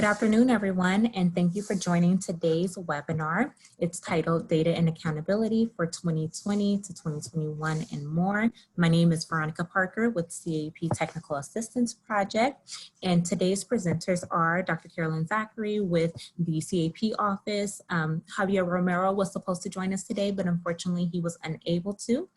Good afternoon, everyone, and thank you for joining today's webinar. It's titled Data and Accountability for 2020 to 2021 and More. My name is Veronica Parker with CAEP Technical Assistance Project, and today's presenters are Dr. Carolyn Zachary with the CAEP office. Javier Romero was supposed to join us today, but unfortunately he was unable to.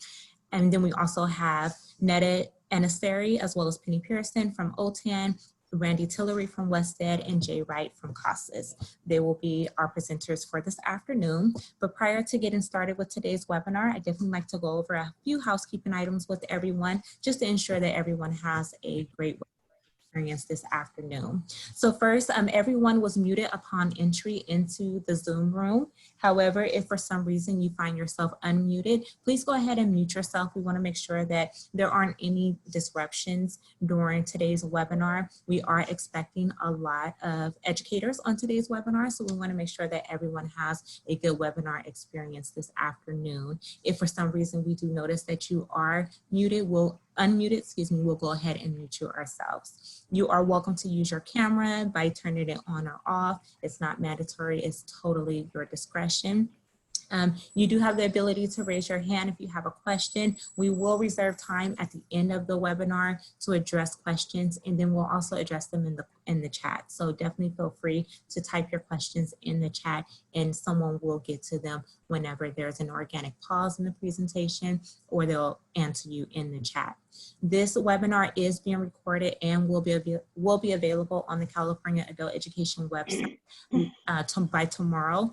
And then we also have Netta Anasteri as well as Penny Pearson from OTAN, Randy Tillery from WestEd, and Jay Wright from CASAS. They will be our presenters for this afternoon. But prior to getting started with today's webinar, I definitely like to go over a few housekeeping items with everyone, just to ensure that everyone has a great experience this afternoon. So first, everyone was muted upon entry into the Zoom room. However, if for some reason you find yourself unmuted, please go ahead and mute yourself. We want to make sure that there aren't any disruptions during today's webinar. We are expecting a lot of educators on today's webinar, so we want to make sure that everyone has a good webinar experience this afternoon. If for some reason we do notice that you are muted, we'll go ahead and mute you ourselves. You are welcome to use your camera by turning it on or off. It's not mandatory, it's totally your discretion. You do have the ability to raise your hand if you have a question. We will reserve time at the end of the webinar to address questions, and then we'll also address them in the chat. So definitely feel free to type your questions in the chat, and someone will get to them whenever there's an organic pause in the presentation, or they'll answer you in the chat. This webinar is being recorded and will be available on the California Adult Education website by tomorrow.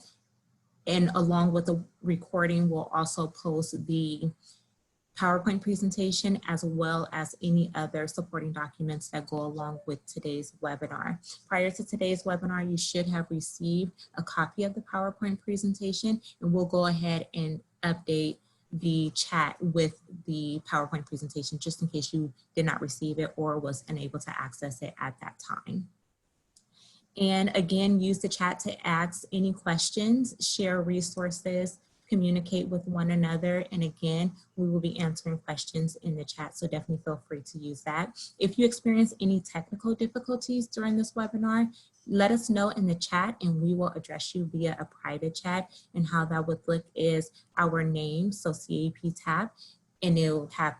And along with the recording, we'll also post the PowerPoint presentation as well as any other supporting documents that go along with today's webinar. Prior to today's webinar, you should have received a copy of the PowerPoint presentation, and we'll go ahead and update the chat with the PowerPoint presentation just in case you did not receive it or was unable to access it at that time. And again, use the chat to ask any questions, share resources, communicate with one another. And again, we will be answering questions in the chat, so definitely feel free to use that. If you experience any technical difficulties during this webinar, let us know in the chat and we will address you via a private chat. And how that would look is our name, so CAEP tab, and it'll have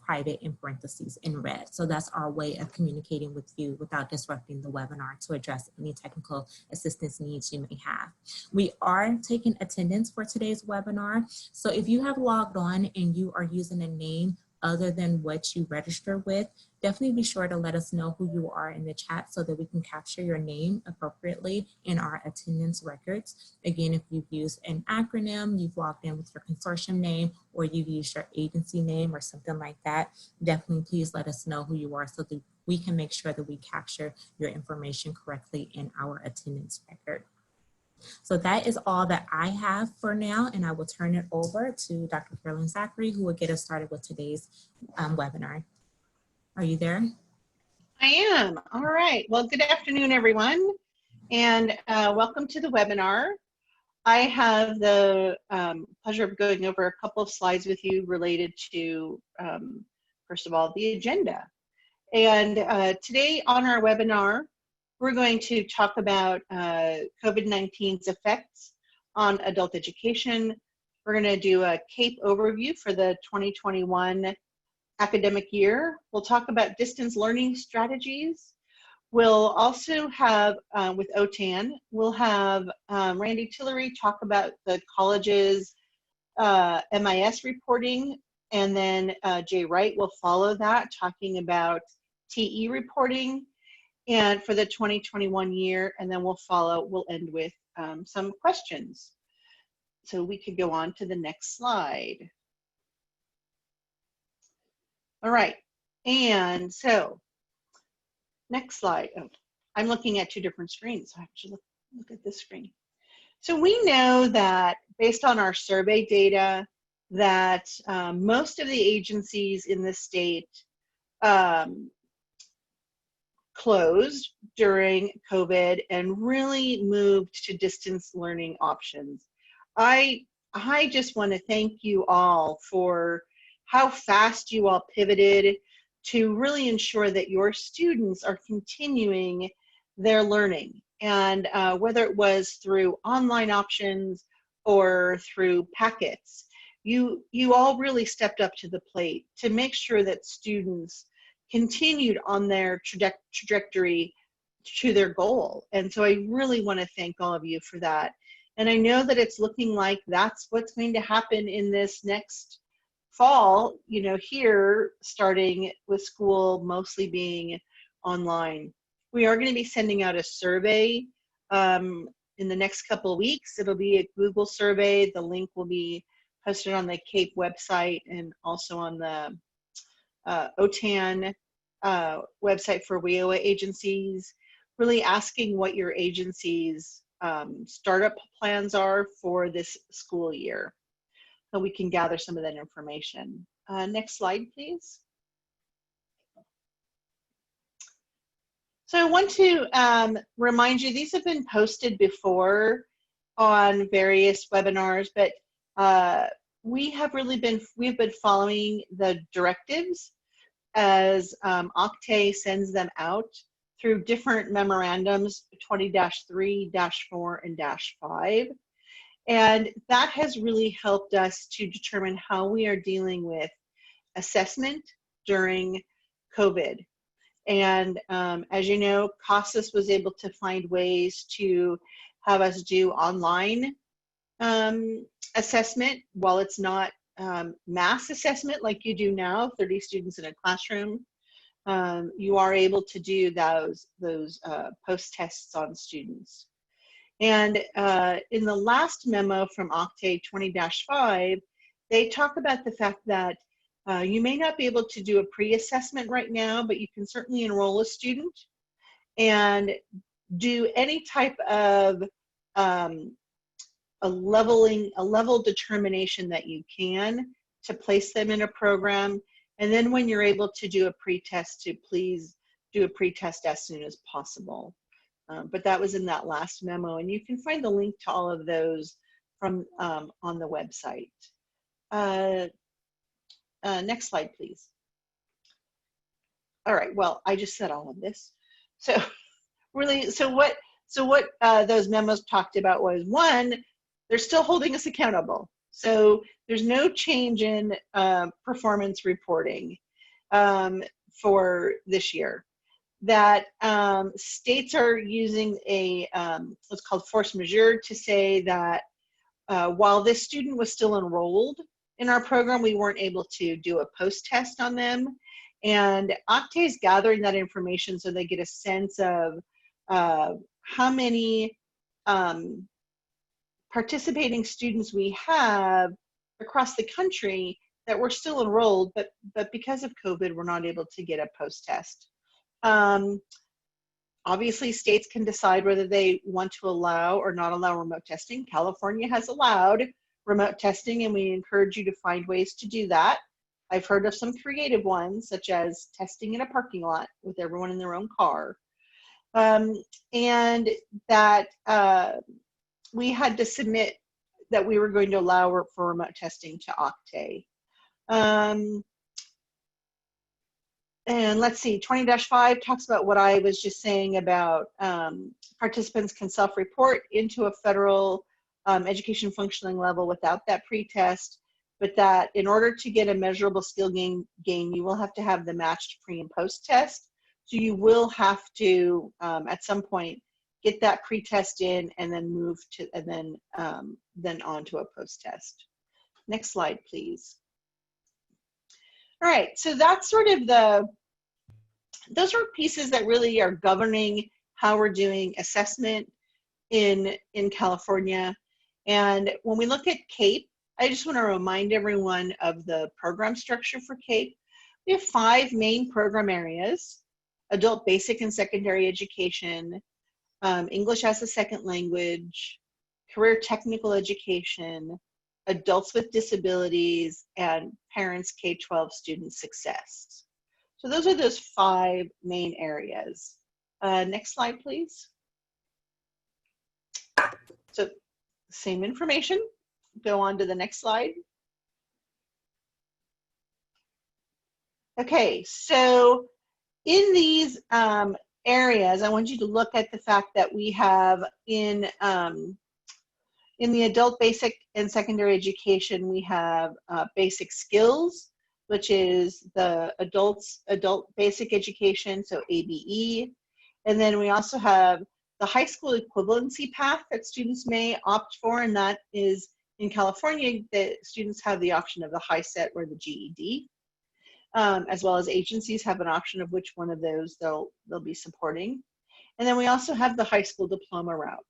private in parentheses in red. So that's our way of communicating with you without disrupting the webinar to address any technical assistance needs you may have. We are taking attendance for today's webinar. So if you have logged on and you are using a name other than what you registered with, definitely be sure to let us know who you are in the chat so that we can capture your name appropriately in our attendance records. Again, if you've used an acronym, you've logged in with your consortium name, or you've used your agency name or something like that, definitely please let us know who you are so that we can make sure that we capture your information correctly in our attendance record. So that is all that I have for now, and I will turn it over to Dr. Carolyn Zachary, who will get us started with today's webinar. Are you there? I am. All right. Well, good afternoon, everyone, and welcome to the webinar. I have the pleasure of going over a couple of slides with you related to, first of all, the agenda. And today on our webinar, we're going to talk about COVID-19's effects on adult education. We're going to do a CAEP overview for the 2021 academic year. We'll talk about distance learning strategies. We'll also have, with OTAN, we'll have Randy Tillery talk about the college's MIS reporting, and then Jay Wright will follow that, talking about TE reporting and for the 2021 year, and then we'll end with some questions. So we could go on to the next slide. All right, and so next slide. Oh, I'm looking at two different screens, so I have to look at this screen. So we know that based on our survey data that most of the agencies in the state closed during COVID and really moved to distance learning options. I just want to thank you all for how fast you all pivoted to really ensure that your students are continuing their learning. And whether it was through online options or through packets, you all really stepped up to the plate to make sure that students continued on their trajectory to their goal. And so I really want to thank all of you for that. And I know that it's looking like that's what's going to happen in this next fall, you know, here, starting with school mostly being online. We are going to be sending out a survey in the next couple of weeks. It'll be a Google survey. The link will be posted on the CAEP website and also on the OTAN website for WIOA agencies, really asking what your agency's startup plans are for this school year, so we can gather some of that information. Next slide, please. So I want to remind you, these have been posted before on various webinars, but we've been following the directives as OCTAE sends them out through different memorandums, 20-3, -4, and -5. And that has really helped us to determine how we are dealing with assessment during COVID. And as you know, CASAS was able to find ways to have us do online assessment. While it's not mass assessment like you do now, 30 students in a classroom, you are able to do those post tests on students. And in the last memo from OCTAE 20-5, they talk about the fact that you may not be able to do a pre-assessment right now, but you can certainly enroll a student and do any type of a level determination that you can to place them in a program. And then when you're able to do a pre-test, to please do a pre-test as soon as possible. But that was in that last memo, and you can find the link to all of those from on the website. Next slide, please. All right, well, I just said all of this. So really, so what those memos talked about was, one, they're still holding us accountable. So there's no change in performance reporting for this year. That states are using a what's called force majeure to say that while this student was still enrolled in our program, we weren't able to do a post-test on them. And OCTAE is gathering that information so they get a sense of how many participating students we have across the country that were still enrolled, but because of COVID, we're not able to get a post-test. Obviously, states can decide whether they want to allow or not allow remote testing. California has allowed remote testing, and we encourage you to find ways to do that. I've heard of some creative ones, such as testing in a parking lot with everyone in their own car. And that we had to submit that we were going to allow for remote testing to OCTAE. And let's see, 20-5 talks about what I was just saying about participants can self-report into a federal education functioning level without that pre-test, but that in order to get a measurable skill gain, you will have to have the matched pre and post test. So you will have to, at some point, get that pre-test in and then move to, and then on to a post-test. Next slide, please. All right, so that's sort of those are pieces that really are governing how we're doing assessment in California. And when we look at CAEP, I just want to remind everyone of the program structure for CAEP. We have 5 main program areas: adult basic and secondary education, English as a second language, career technical education, adults with disabilities, and parents K-12 student success. So those are those 5 main areas. Next slide, please. So same information. Go on to the next slide. Okay, so in these areas, I want you to look at the fact that we have in the adult basic and secondary education, we have basic skills, which is the adult basic education, so ABE. And then we also have the high school equivalency path that students may opt for, and that is in California, the students have the option of the high set or the GED, as well as agencies have an option of which one of those they'll be supporting. And then we also have the high school diploma route.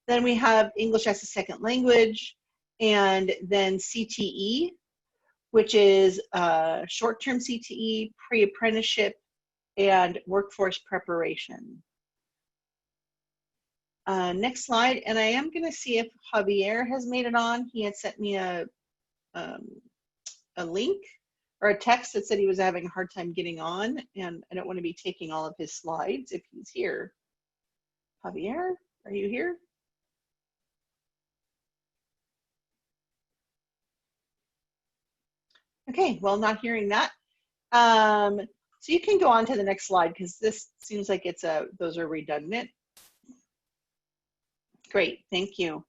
Then we have English as a second language, and then CTE, which is short-term CTE, pre-apprenticeship, and workforce preparation. Next slide, and I am going to see if Javier has made it on. He had sent me a link or a text that said he was having a hard time getting on, and I don't want to be taking all of his slides if he's here. Javier, are you here? Okay, well, not hearing that. So you can go on to the next slide because this seems like those are redundant. Great, thank you.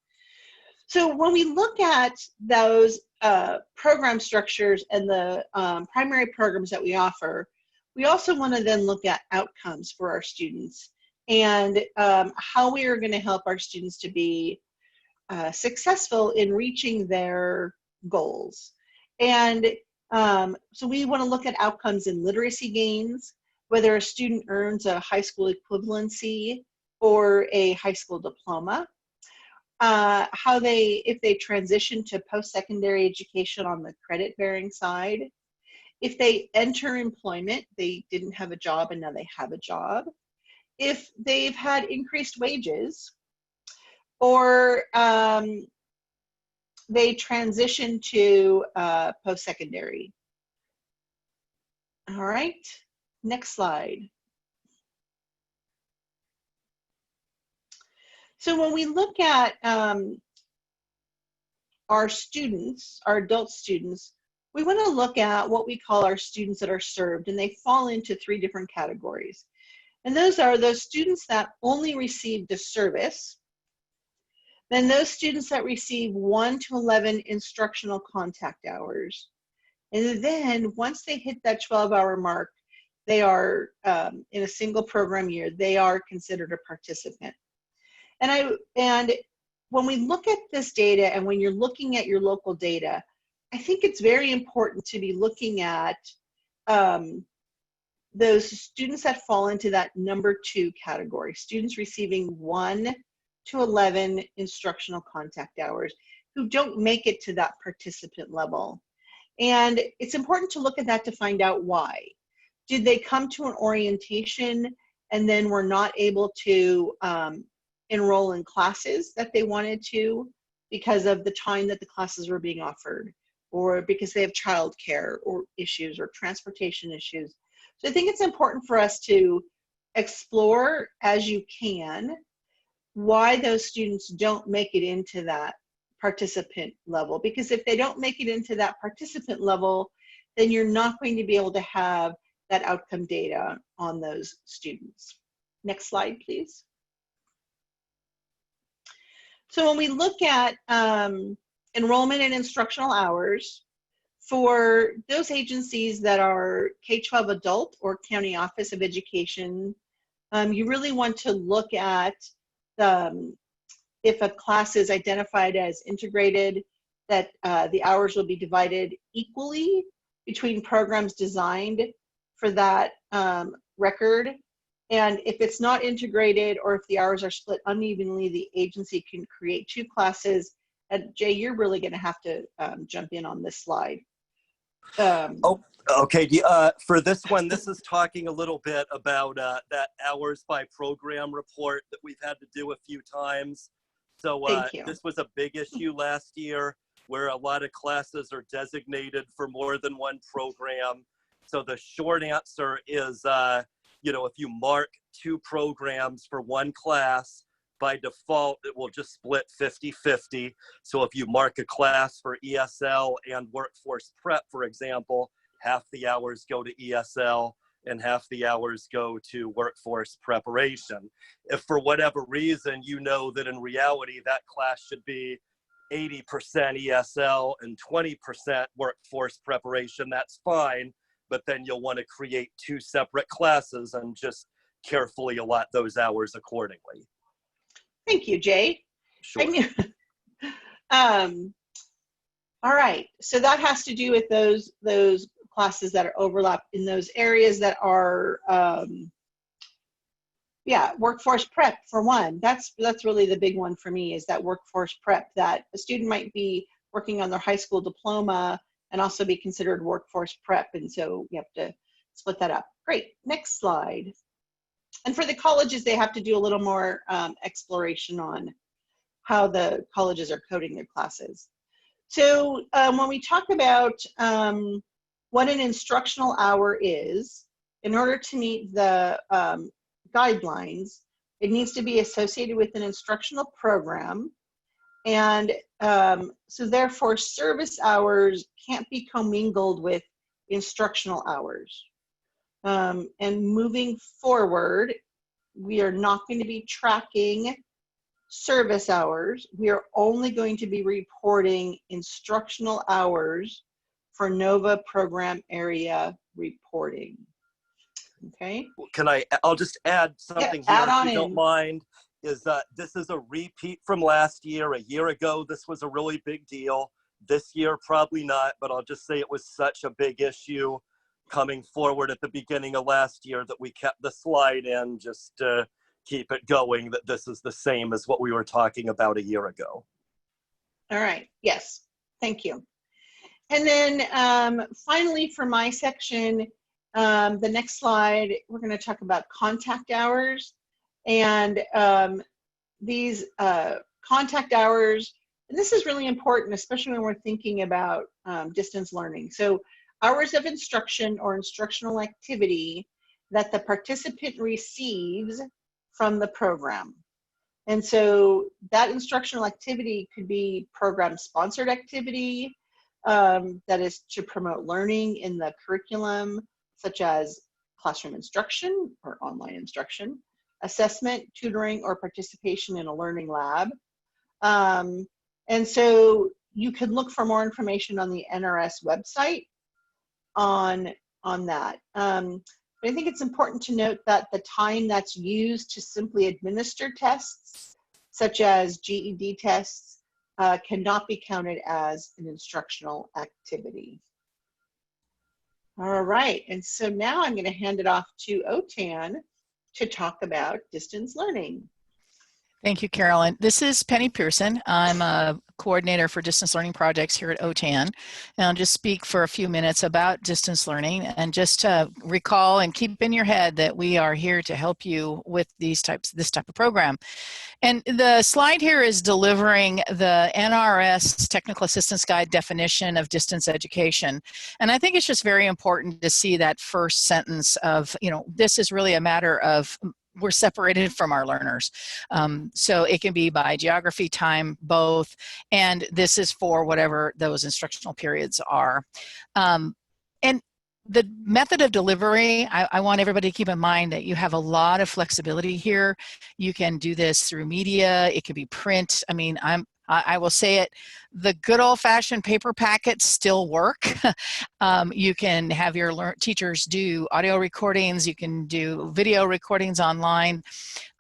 So when we look at those program structures and the primary programs that we offer, we also want to then look at outcomes for our students and how we are going to help our students to be successful in reaching their goals. And so we want to look at outcomes in literacy gains, whether a student earns a high school equivalency or a high school diploma, if they transition to post-secondary education on the credit-bearing side, if they enter employment, they didn't have a job and now they have a job, if they've had increased wages, or they transition to post-secondary. All right, next slide. So when we look at our students, our adult students, we want to look at what we call our students that are served, and they fall into 3 different categories. And those are those students that only received a service, then those students that receive 1 to 11 instructional contact hours. And then once they hit that 12-hour mark, they are, in a single program year, they are considered a participant. And when we look at this data and when you're looking at your local data, I think it's very important to be looking at those students that fall into that number 2 category, students receiving 1 to 11 instructional contact hours who don't make it to that participant level. And it's important to look at that to find out why. Did they come to an orientation and then were not able to enroll in classes that they wanted to because of the time that the classes were being offered, or because they have childcare or issues or transportation issues? So I think it's important for us to explore as you can why those students don't make it into that participant level, because if they don't make it into that participant level, then you're not going to be able to have that outcome data on those students. Next slide, please. So when we look at enrollment and instructional hours, for those agencies that are K-12 adult or County Office of Education, you really want to look at if a class is identified as integrated, that the hours will be divided equally between programs designed for that record. And if it's not integrated, or if the hours are split unevenly, the agency can create 2 classes. And Jay, you're really going to have to jump in on this slide. Okay. For this one, this is talking a little bit about that hours by program report that we've had to do a few times. So this was a big issue last year, where a lot of classes are designated for more than one program. So the short answer is, if you mark 2 programs for one class, by default, it will just split 50-50. So if you mark a class for ESL and workforce prep, for example, half the hours go to ESL and half the hours go to workforce preparation. If for whatever reason you know that in reality that class should be 80% ESL and 20% workforce preparation, that's fine, but then you'll want to create two separate classes and just carefully allot those hours accordingly. Thank you, Jay. Sure. All right, so that has to do with those classes that are overlapped in those areas that are, yeah, workforce prep for one. That's really the big one for me, is that workforce prep, that a student might be working on their high school diploma and also be considered workforce prep. And so you have to split that up. Great, next slide. And for the colleges, they have to do a little more exploration on how the colleges are coding their classes. So when we talk about what an instructional hour is, in order to meet the guidelines, it needs to be associated with an instructional program. And so therefore, service hours can't be commingled with instructional hours. And moving forward, we are not going to be tracking service hours. We are only going to be reporting instructional hours for NOVA program area reporting. Okay. I'll just add something here, if you don't mind, is that this is a repeat from last year. A year ago, this was a really big deal. This year, probably not, but I'll just say it was such a big issue coming forward at the beginning of last year that we kept the slide in just to keep it going, that this is the same as what we were talking about a year ago. All right, yes, thank you. And then finally for my section, the next slide, we're going to talk about contact hours. And these contact hours, and this is really important, especially when we're thinking about distance learning. So hours of instruction or instructional activity that the participant receives from the program. And so that instructional activity could be program sponsored activity that is to promote learning in the curriculum, such as classroom instruction or online instruction, assessment, tutoring, or participation in a learning lab. And so you can look for more information on the NRS website on that. But I think it's important to note that the time that's used to simply administer tests, such as GED tests, cannot be counted as an instructional activity. All right, and so now I'm going to hand it off to OTAN to talk about distance learning. Thank you, Carolyn. This is Penny Pearson. I'm a coordinator for distance learning projects here at OTAN. And I'll just speak for a few minutes about distance learning, and just to recall and keep in your head that we are here to help you with this type of program. And the slide here is delivering the NRS Technical Assistance Guide definition of distance education. And I think it's just very important to see that first sentence of, this is really a matter of we're separated from our learners. So it can be by geography, time, both, and this is for whatever those instructional periods are. And the method of delivery, I want everybody to keep in mind that you have a lot of flexibility here. You can do this through media, it could be print. I mean, I will say it, the good old-fashioned paper packets still work. You can have your teachers do audio recordings, you can do video recordings online,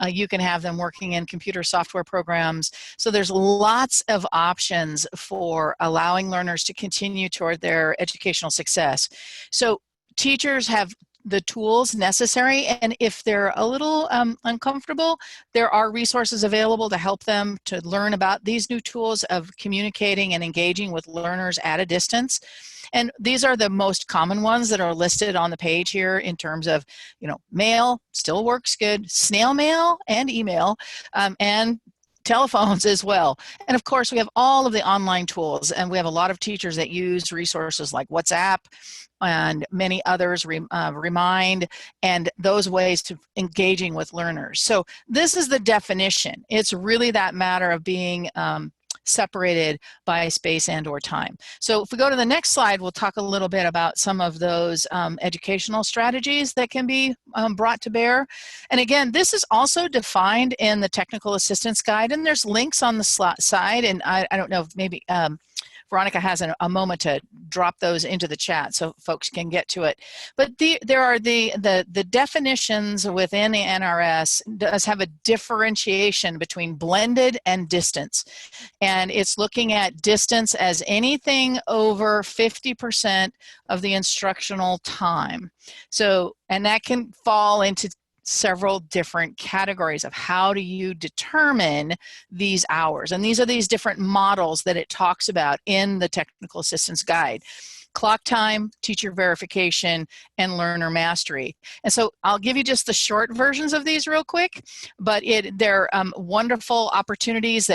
you can have them working in computer software programs. So there's lots of options for allowing learners to continue toward their educational success. So teachers have the tools necessary, and if they're a little uncomfortable, there are resources available to help them to learn about these new tools of communicating and engaging with learners at a distance. And these are the most common ones that are listed on the page here in terms of, mail still works good, snail mail and email, and telephones as well. And of course, we have all of the online tools, and we have a lot of teachers that use resources like WhatsApp and many others, Remind, and those ways to engaging with learners. So this is the definition. It's really that matter of being separated by space and or time. So if we go to the next slide, we'll talk a little bit about some of those educational strategies that can be brought to bear. And again, this is also defined in the technical assistance guide, and there's links on the side, and I don't know if maybe Veronica has a moment to drop those into the chat so folks can get to it. But there are the definitions within the NRS does have a differentiation between blended and distance. And it's looking at distance as anything over 50% of the instructional time. So, and that can fall into several different categories of how do you determine these hours. And these are these different models that it talks about in the technical assistance guide: clock time, teacher verification, and learner mastery. And so I'll give you just the short versions of these real quick, but they're wonderful opportunities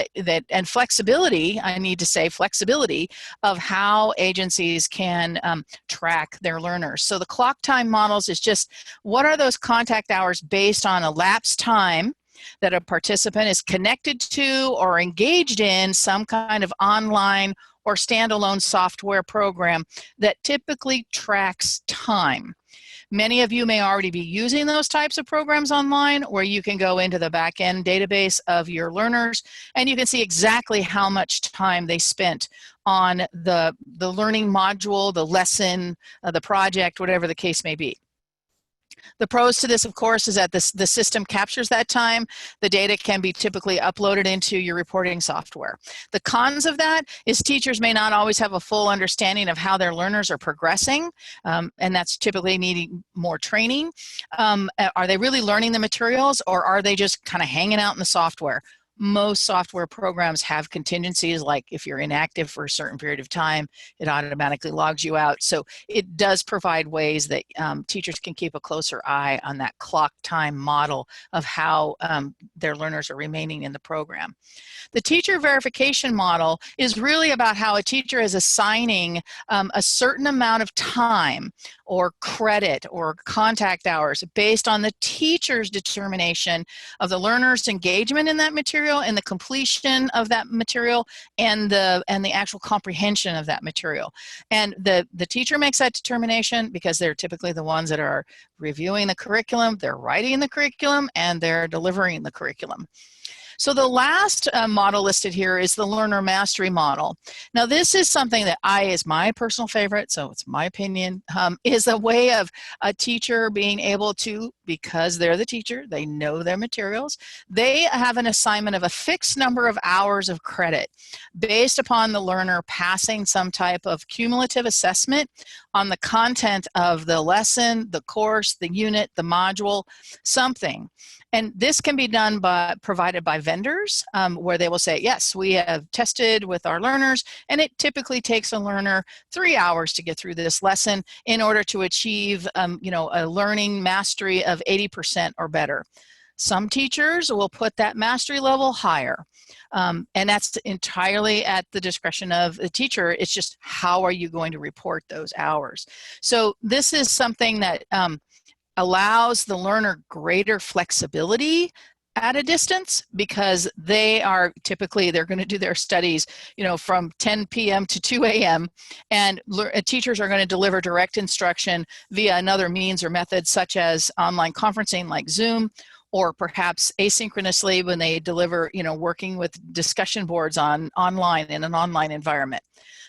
and flexibility, I need to say flexibility, of how agencies can track their learners. So the clock time models is just, what are those contact hours based on elapsed time that a participant is connected to or engaged in some kind of online or standalone software program that typically tracks time. Many of you may already be using those types of programs online, where you can go into the back-end database of your learners and you can see exactly how much time they spent on the learning module, the lesson, the project, whatever the case may be. The pros to this, of course, is that the system captures that time. The data can be typically uploaded into your reporting software. The cons of that is teachers may not always have a full understanding of how their learners are progressing, and that's typically needing more training. Are they really learning the materials, or are they just kind of hanging out in the software? Most software programs have contingencies, like if you're inactive for a certain period of time, it automatically logs you out. So it does provide ways that teachers can keep a closer eye on that clock time model of how their learners are remaining in the program. The teacher verification model is really about how a teacher is assigning a certain amount of time or credit or contact hours based on the teacher's determination of the learner's engagement in that material and the completion of that material and the actual comprehension of that material. And the teacher makes that determination because they're typically the ones that are reviewing the curriculum, they're writing the curriculum, and they're delivering the curriculum. So the last model listed here is the learner mastery model. Now this is something that is my personal favorite, so it's my opinion, is a way of a teacher being able to, because they're the teacher, they know their materials, they have an assignment of a fixed number of hours of credit based upon the learner passing some type of cumulative assessment on the content of the lesson, the course, the unit, the module, something. And this can be done provided by vendors, where they will say, yes, we have tested with our learners, and it typically takes a learner 3 hours to get through this lesson in order to achieve a learning mastery of 80% or better. Some teachers will put that mastery level higher, and that's entirely at the discretion of the teacher. It's just, how are you going to report those hours? So this is something that allows the learner greater flexibility at a distance, because they're going to do their studies, from 10 p.m. to 2 a.m. and teachers are going to deliver direct instruction via another means or method, such as online conferencing like Zoom, or perhaps asynchronously when they deliver, working with discussion boards online in an online environment.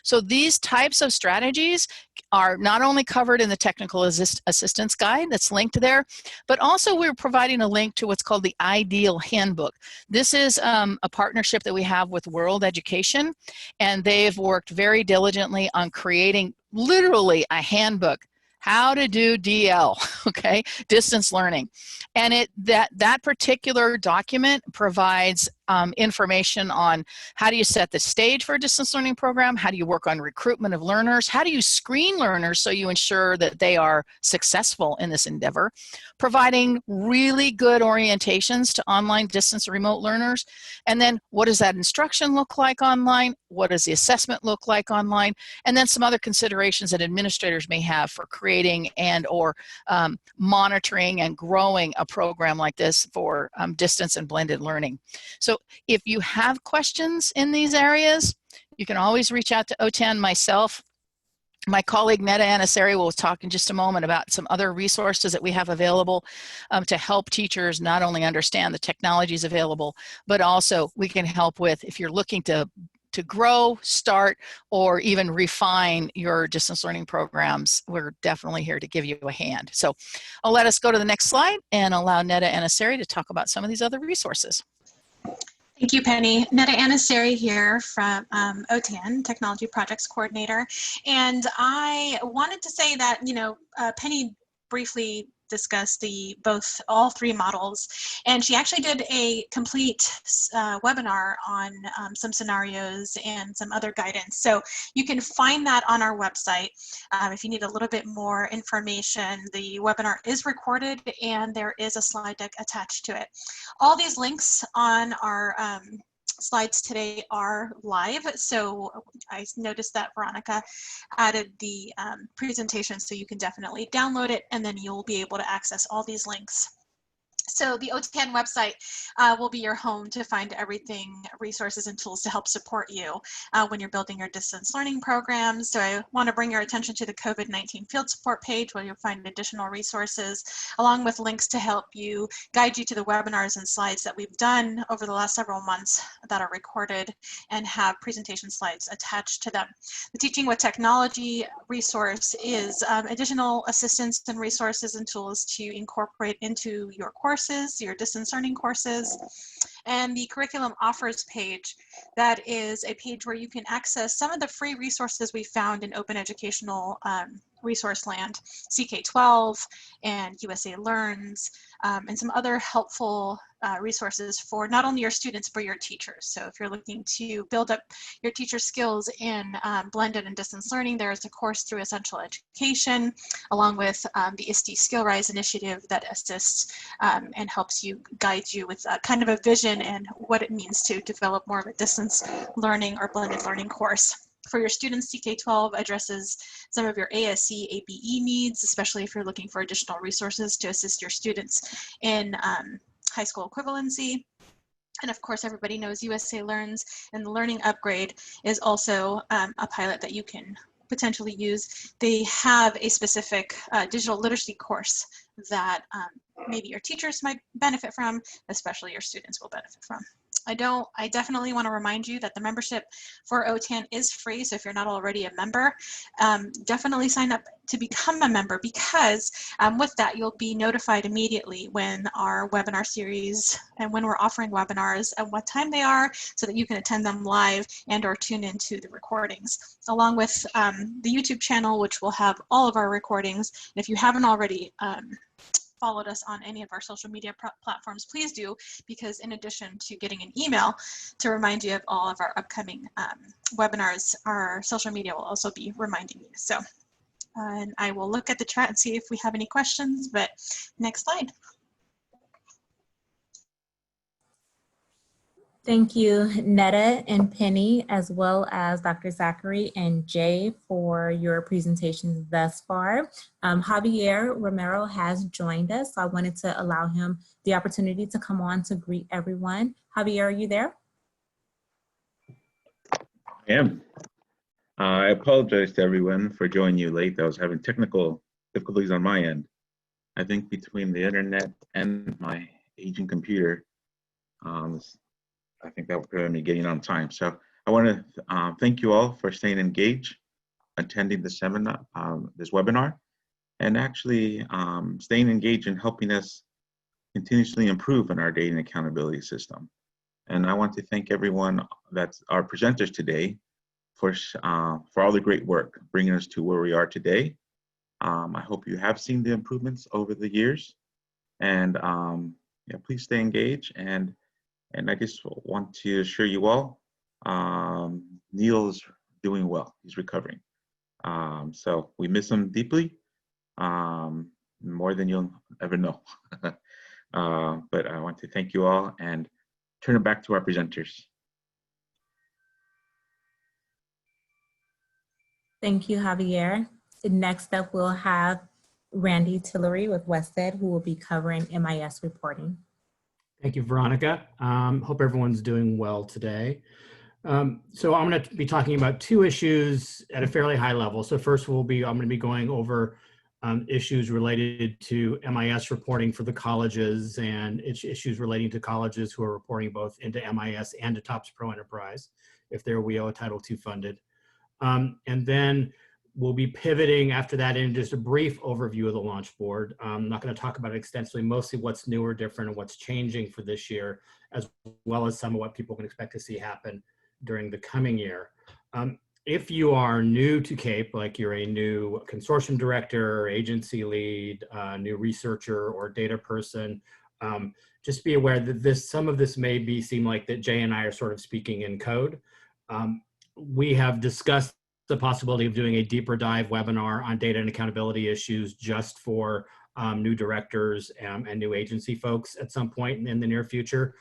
So these types of strategies are not only covered in the technical assistance guide that's linked there, but also we're providing a link to what's called the Ideal Handbook. This is a partnership that we have with World Education, and they've worked very diligently on creating literally a handbook, how to do DL, okay, distance learning. And that particular document provides information on how do you set the stage for a distance learning program, how do you work on recruitment of learners, how do you screen learners so you ensure that they are successful in this endeavor, providing really good orientations to online distance remote learners, and then what does that instruction look like online, what does the assessment look like online, and then some other considerations that administrators may have for creating and or monitoring and growing a program like this for distance and blended learning. So So if you have questions in these areas, you can always reach out to OTAN, myself. My colleague Netta Anasari will talk in just a moment about some other resources that we have available to help teachers not only understand the technologies available, but also we can help with if you're looking to grow, start, or even refine your distance learning programs. We're definitely here to give you a hand. So I'll let us go to the next slide and allow Netta Anasari to talk about some of these other resources. Thank you, Penny. Netta Anasari here from OTAN, Technology Projects Coordinator. And I wanted to say that, Penny briefly discussed all three models, and she actually did a complete webinar on some scenarios and some other guidance. So you can find that on our website. If you need a little bit more information, the webinar is recorded and there is a slide deck attached to it. All these links on our slides today are live, so I noticed that Veronica added the presentation, so you can definitely download it and then you'll be able to access all these links. So the OTAN website will be your home to find everything, resources and tools to help support you when you're building your distance learning programs. So I want to bring your attention to the COVID-19 field support page where you'll find additional resources along with links to help you guide you to the webinars and slides that we've done over the last several months that are recorded and have presentation slides attached to them. The Teaching with Technology resource is additional assistance and resources and tools to incorporate into your courses, your distance learning courses. And the curriculum offers page, that is a page where you can access some of the free resources we found in open educational resource land, CK12 and USA Learns, and some other helpful resources for not only your students, but your teachers. So if you're looking to build up your teacher skills in blended and distance learning, there is a course through Essential Education, along with the ISTE Skill Rise initiative that assists and helps you guide you with kind of a vision and what it means to develop more of a distance learning or blended learning course. For your students, CK12 addresses some of your ASE, ABE needs, especially if you're looking for additional resources to assist your students in high school equivalency. And of course, everybody knows USA Learns, and the Learning Upgrade is also a pilot that you can potentially use. They have a specific digital literacy course that maybe your teachers might benefit from, especially your students will benefit from. I definitely want to remind you that the membership for OTAN is free. So if you're not already a member, definitely sign up to become a member, because with that, you'll be notified immediately when our webinar series and when we're offering webinars and what time they are, so that you can attend them live and or tune into the recordings, along with the YouTube channel, which will have all of our recordings. And if you haven't already followed us on any of our social media platforms, please do, because in addition to getting an email to remind you of all of our upcoming webinars, our social media will also be reminding you. So, and I will look at the chat and see if we have any questions, but next slide. Thank you, Netta and Penny, as well as Dr. Zachary and Jay for your presentations thus far. Javier Romero has joined us, so I wanted to allow him the opportunity to come on to greet everyone. Javier, are you there? I am. I apologize to everyone for joining you late. I was having technical difficulties on my end. I think between the internet and my aging computer, I think that we're going to be getting on time. So I want to thank you all for staying engaged, attending the seminar, this webinar, and actually staying engaged and helping us continuously improve in our data and accountability system. And I want to thank everyone that's our presenters today for all the great work bringing us to where we are today. I hope you have seen the improvements over the years, and yeah, please stay engaged. And I just want to assure you all, Neil is doing well. He's recovering. So we miss him deeply, more than you'll ever know. But I want to thank you all and turn it back to our presenters. Thank you, Javier. Next up, we'll have Randy Tillery with Wested, who will be covering MIS reporting. Thank you, Veronica. Hope everyone's doing well today. So I'm going to be talking about two issues at a fairly high level. So first I'm going to be going over issues related to MIS reporting for the colleges and issues relating to colleges who are reporting both into MIS and to TOPS Pro Enterprise if they're WIO Title II funded. And then we'll be pivoting after that in just a brief overview of the launch board. I'm not going to talk about it extensively, mostly what's new or different and what's changing for this year, as well as some of what people can expect to see happen during the coming year. If you are new to CAEP, like you're a new consortium director, agency lead, new researcher or data person, just be aware that some of this may seem like that Jay and I are sort of speaking in code. We have discussed the possibility of doing a deeper dive webinar on data and accountability issues just for new directors and new agency folks at some point in the near future.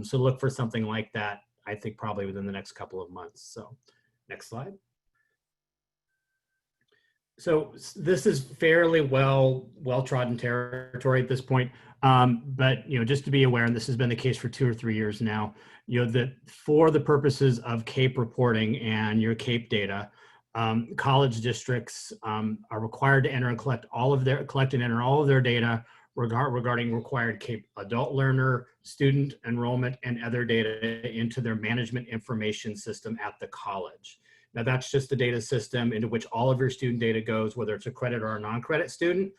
So look for something like that, I think probably within the next couple of months. So next slide. So this is fairly well-trodden territory at this point, but just to be aware, and this has been the case for 2 or 3 years now, that for the purposes of CAEP reporting and your CAEP data, college districts are required to enter and collect and enter all of their data regarding required CAEP adult learner, student enrollment, and other data into their management information system at the college. Now that's just the data system into which all of your student data goes, whether it's a credit or a non-credit student.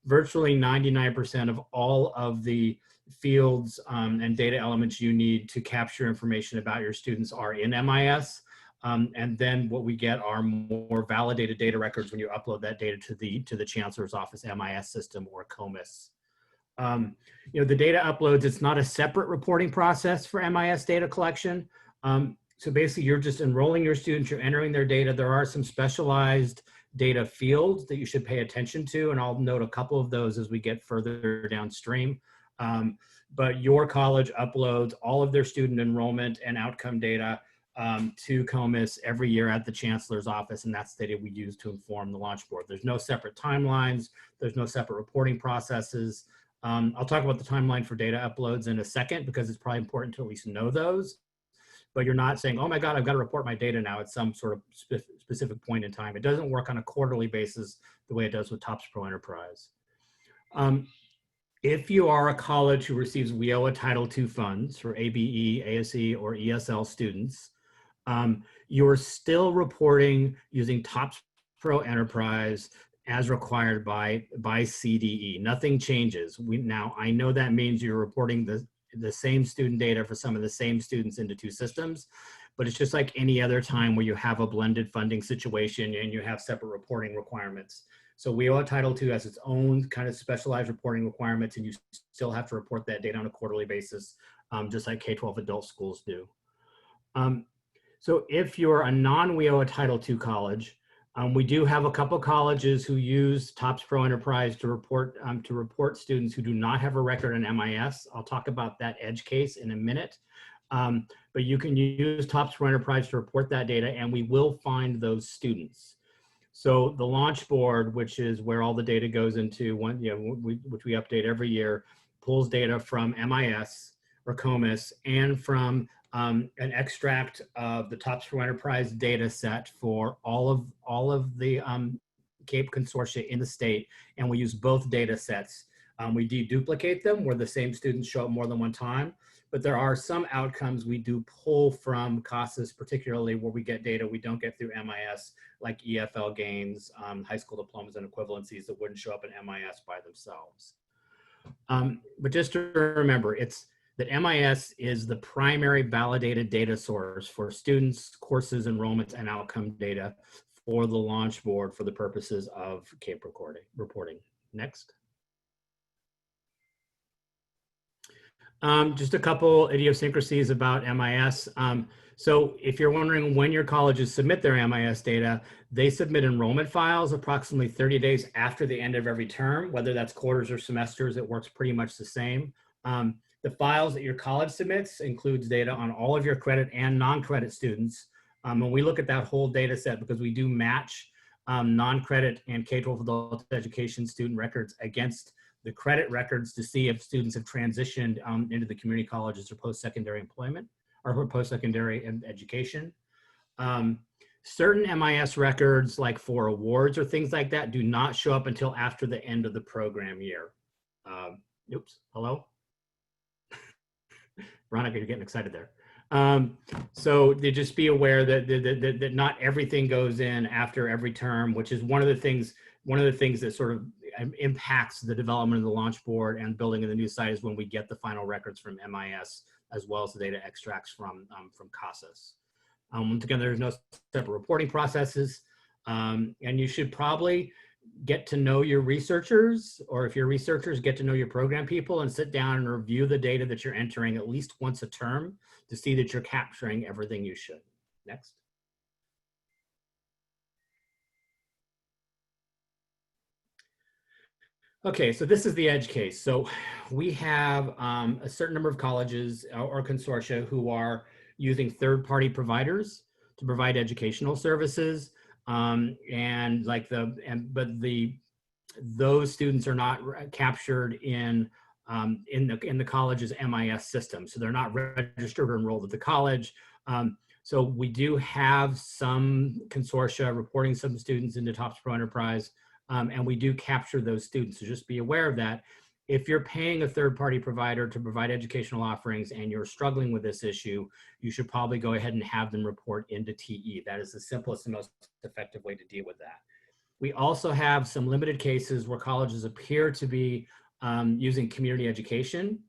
Virtually 99% of all of the fields and data elements you need to capture information about your students are in MIS. And then what we get are more validated data records when you upload that data to the Chancellor's Office MIS system or COMIS. The data uploads, it's not a separate reporting process for MIS data collection. So basically you're just enrolling your students, you're entering their data. There are some specialized data fields that you should pay attention to, and I'll note a couple of those as we get further downstream. But your college uploads all of their student enrollment and outcome data to COMIS every year at the Chancellor's Office, and that's the data we use to inform the launch board. There's no separate timelines, there's no separate reporting processes. I'll talk about the timeline for data uploads in a second because it's probably important to at least know those. But you're not saying, oh my God, I've got to report my data now at some sort of specific point in time. It doesn't work on a quarterly basis the way it does with TOPS Pro Enterprise. If you are a college who receives WIOA Title II funds for ABE, ASE, or ESL students, you're still reporting using TOPS Pro Enterprise as required by CDE. Nothing changes. Now, I know that means you're reporting the same student data for some of the same students into 2 systems, but it's just like any other time where you have a blended funding situation and you have separate reporting requirements. So WIOA Title II has its own kind of specialized reporting requirements, and you still have to report that data on a quarterly basis, just like K-12 adult schools do. So if you're a non-WIOA Title II college, we do have a couple colleges who use TOPS Pro Enterprise to report students who do not have a record in MIS. I'll talk about that edge case in a minute. But you can use TOPS Pro Enterprise to report that data, and we will find those students. So the launch board, which is where all the data goes into, which we update every year, pulls data from MIS or COMIS and from an extract of the TOPS Pro Enterprise data set for all of the CAEP consortia in the state, and we use both data sets. We deduplicate them where the same students show up more than one time, but there are some outcomes we do pull from CASAS, particularly where we get data we don't get through MIS, like EFL gains, high school diplomas and equivalencies that wouldn't show up in MIS by themselves. But just to remember, that MIS is the primary validated data source for students, courses, enrollments, and outcome data for the launch board for the purposes of CAEP reporting. Next. Just a couple idiosyncrasies about MIS. So if you're wondering when your colleges submit their MIS data, they submit enrollment files approximately 30 days after the end of every term, whether that's quarters or semesters, it works pretty much the same. The files that your college submits includes data on all of your credit and non-credit students. When we look at that whole data set, because we do match non-credit and K-12 adult education student records against the credit records to see if students have transitioned into the community colleges or post-secondary employment or post-secondary education. Certain MIS records, like for awards or things like that, do not show up until after the end of the program year. Oops, hello? Veronica, you're getting excited there. So just be aware that not everything goes in after every term, which is one of the things that sort of impacts the development of the launch board and building of the new site is when we get the final records from MIS as well as the data extracts from CASAS. Once again, there's no separate reporting processes, and you should probably get to know your researchers, or if you're researchers, get to know your program people and sit down and review the data that you're entering at least once a term to see that you're capturing everything you should. Next. Okay, so this is the edge case. So we have a certain number of colleges or consortia who are using third-party providers to provide educational services, those students are not captured in the college's MIS system, so they're not registered or enrolled at the college. So we do have some consortia reporting some students into TOPS Pro Enterprise, and we do capture those students. So just be aware of that. If you're paying a third-party provider to provide educational offerings and you're struggling with this issue, you should probably go ahead and have them report into TE. That is the simplest and most effective way to deal with that. We also have some limited cases where colleges appear to be using community education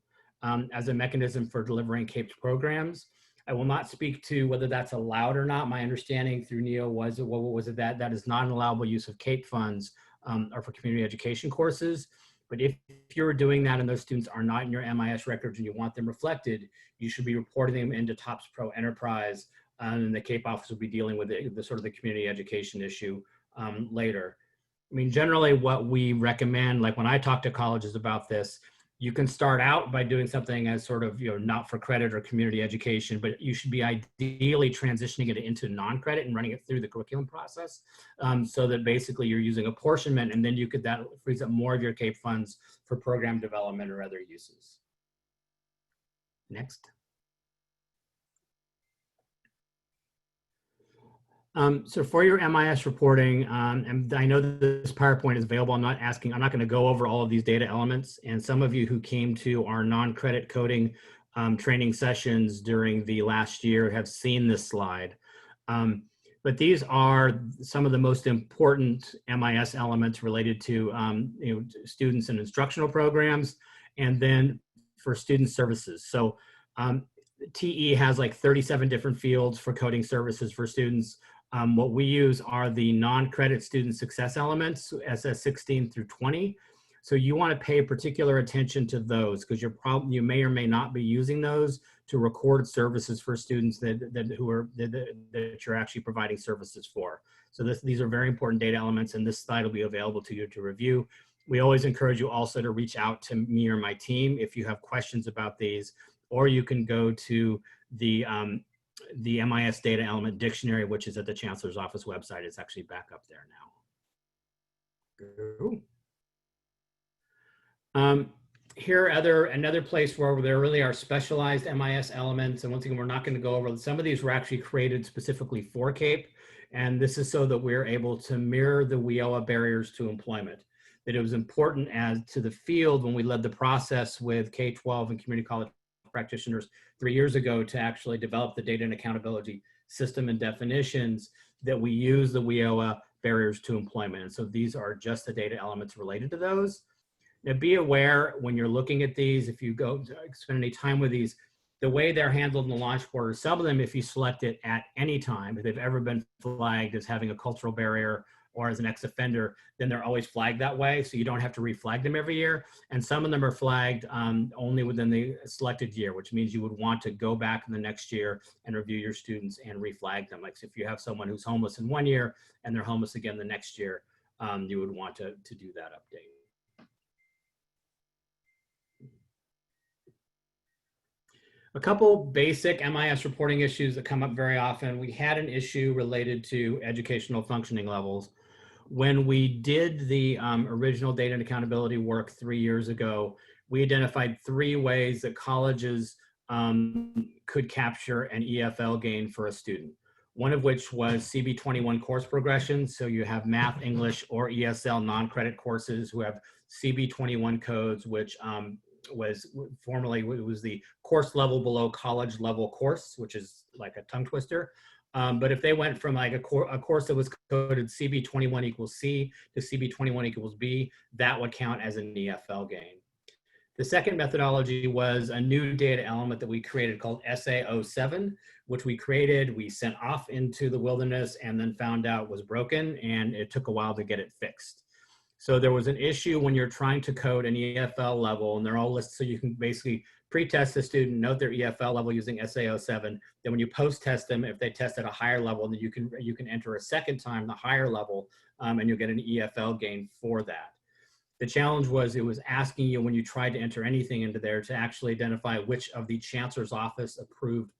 as a mechanism for delivering CAEP programs. I will not speak to whether that's allowed or not. My understanding through NEO was that is not an allowable use of CAEP funds or for community education courses. But if you're doing that and those students are not in your MIS records and you want them reflected, you should be reporting them into TOPS Pro Enterprise, and the CAEP office will be dealing with the sort of the community education issue later. I mean, generally what we recommend, like when I talk to colleges about this, you can start out by doing something as sort of, not for credit or community education, but you should be ideally transitioning it into non-credit and running it through the curriculum process, so that basically you're using apportionment, and then that frees up more of your CAEP funds for program development or other uses. Next. So for your MIS reporting, and I know that this PowerPoint is available. I'm not going to go over all of these data elements. And some of you who came to our non-credit coding training sessions during the last year have seen this slide. But these are some of the most important MIS elements related to students and instructional programs, and then for student services. So TE has like 37 different fields for coding services for students. What we use are the non-credit student success elements, SS 16 through 20. So you want to pay particular attention to those because you may or may not be using those to record services for students that you're actually providing services for. So these are very important data elements, and this slide will be available to you to review. We always encourage you also to reach out to me or my team if you have questions about these, or you can go to the MIS data element dictionary, which is at the Chancellor's Office website. It's actually back up there now. Here, another place where there really are specialized MIS elements. And once again, we're not going to go over some of these were actually created specifically for CAEP. And this is so that we're able to mirror the WIOA barriers to employment. That it was important as to the field when we led the process with K-12 and community college practitioners 3 years ago to actually develop the data and accountability system and definitions, that we use the WIOA barriers to employment. And so these are just the data elements related to those. Now be aware when you're looking at these, if you go spend any time with these, the way they're handled in the launch board, some of them, if you select it at any time, if they've ever been flagged as having a cultural barrier or as an ex-offender, then they're always flagged that way. So you don't have to reflag them every year. And some of them are flagged only within the selected year, which means you would want to go back in the next year and review your students and reflag them. Like if you have someone who's homeless in 1 year and they're homeless again the next year, you would want to do that update. A couple basic MIS reporting issues that come up very often. We had an issue related to educational functioning levels. when we did the original data and accountability work 3 years ago, we identified 3 ways that colleges could capture an EFL gain for a student. One of which was CB21 course progression. So you have math, English, or ESL non-credit courses who have CB21 codes, which was formerly, it was the course level below college level course, which is like a tongue twister. But if they went from like a course that was coded CB21 equals C to CB21 equals B, that would count as an EFL gain. The second methodology was a new data element that we created called SA07, which we sent off into the wilderness and then found out was broken, and it took a while to get it fixed. So there was an issue when you're trying to code an EFL level, and they're all listed, so you can basically pre-test the student, note their EFL level using SA07. Then when you post-test them, if they test at a higher level, then you can enter a second time the higher level, and you'll get an EFL gain for that. The challenge was it was asking you when you tried to enter anything into there to actually identify which of the Chancellor's Office approved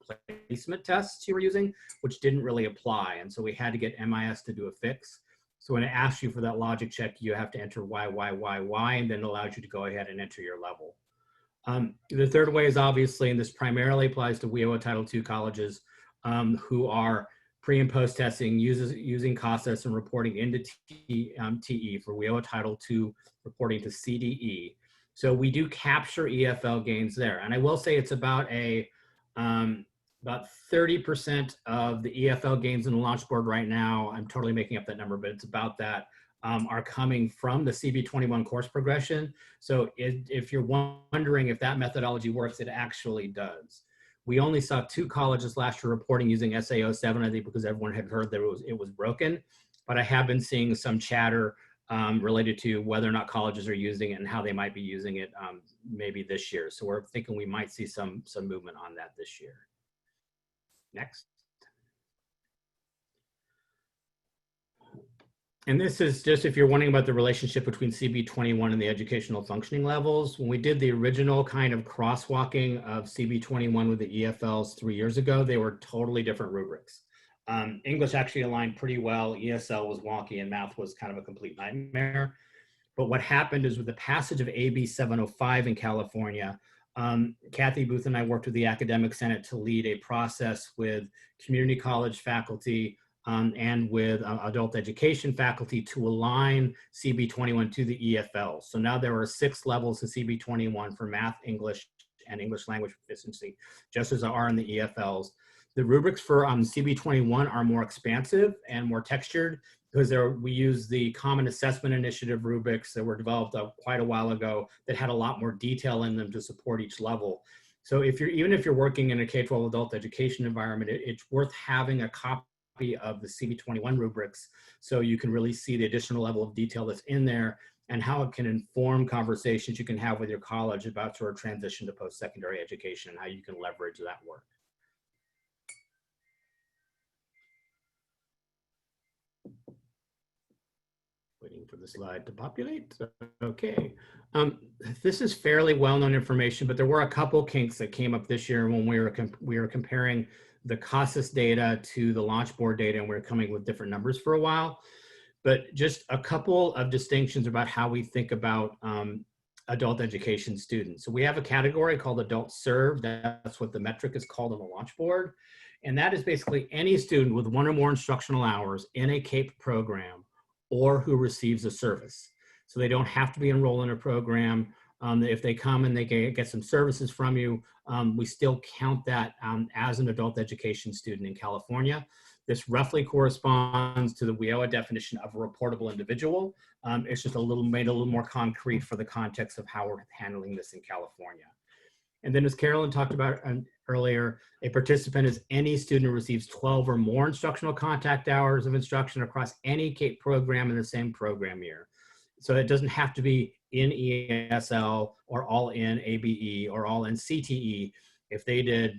placement tests you were using, which didn't really apply. And so we had to get MIS to do a fix. So when it asks you for that logic check, you have to enter Y, and then it allows you to go ahead and enter your level. The third way is obviously, and this primarily applies to WIOA Title II colleges who are pre and post testing using CASAS and reporting into TE for WIOA Title II reporting to CDE. So we do capture EFL gains there. And I will say it's about about 30% of the EFL gains in the launch board right now, I'm totally making up that number, but it's about that, are coming from the CB21 course progression. So if you're wondering if that methodology works, it actually does. We only saw 2 colleges last year reporting using SA07, I think because everyone had heard that it was broken, but I have been seeing some chatter related to whether or not colleges are using it and how they might be using it maybe this year. So we're thinking we might see some movement on that this year. Next. And this is just if you're wondering about the relationship between CB21 and the educational functioning levels. When we did the original kind of crosswalking of CB21 with the EFLs 3 years ago, they were totally different rubrics. English actually aligned pretty well. ESL was wonky and math was kind of a complete nightmare. But what happened is with the passage of AB 705 in California, Kathy Booth and I worked with the Academic Senate to lead a process with community college faculty and with adult education faculty to align CB21 to the EFL. So now there are 6 levels of CB21 for math, English, and English language proficiency, just as there are in the EFLs. The rubrics for CB21 are more expansive and more textured because we use the Common Assessment Initiative rubrics that were developed quite a while ago that had a lot more detail in them to support each level. So even if you're working in a K-12 adult education environment, it's worth having a copy of the CB21 rubrics so you can really see the additional level of detail that's in there and how it can inform conversations you can have with your college about sort of transition to post-secondary education and how you can leverage that work. Waiting for the slide to populate. Okay. This is fairly well-known information, but there were a couple kinks that came up this year when we were comparing the CASAS data to the launch board data, and we were coming with different numbers for a while. But just a couple of distinctions about how we think about adult education students. So we have a category called adult served. That's what the metric is called on the launch board. And that is basically any student with 1 or more instructional hours in a CAEP program or who receives a service. So they don't have to be enrolled in a program. If they come and they get some services from you, we still count that as an adult education student in California. This roughly corresponds to the WIOA definition of a reportable individual. It's just made a little more concrete for the context of how we're handling this in California. And then as Carolyn talked about earlier, a participant is any student who receives 12 or more instructional contact hours of instruction across any CAEP program in the same program year. So it doesn't have to be in ESL or all in ABE or all in CTE. If they did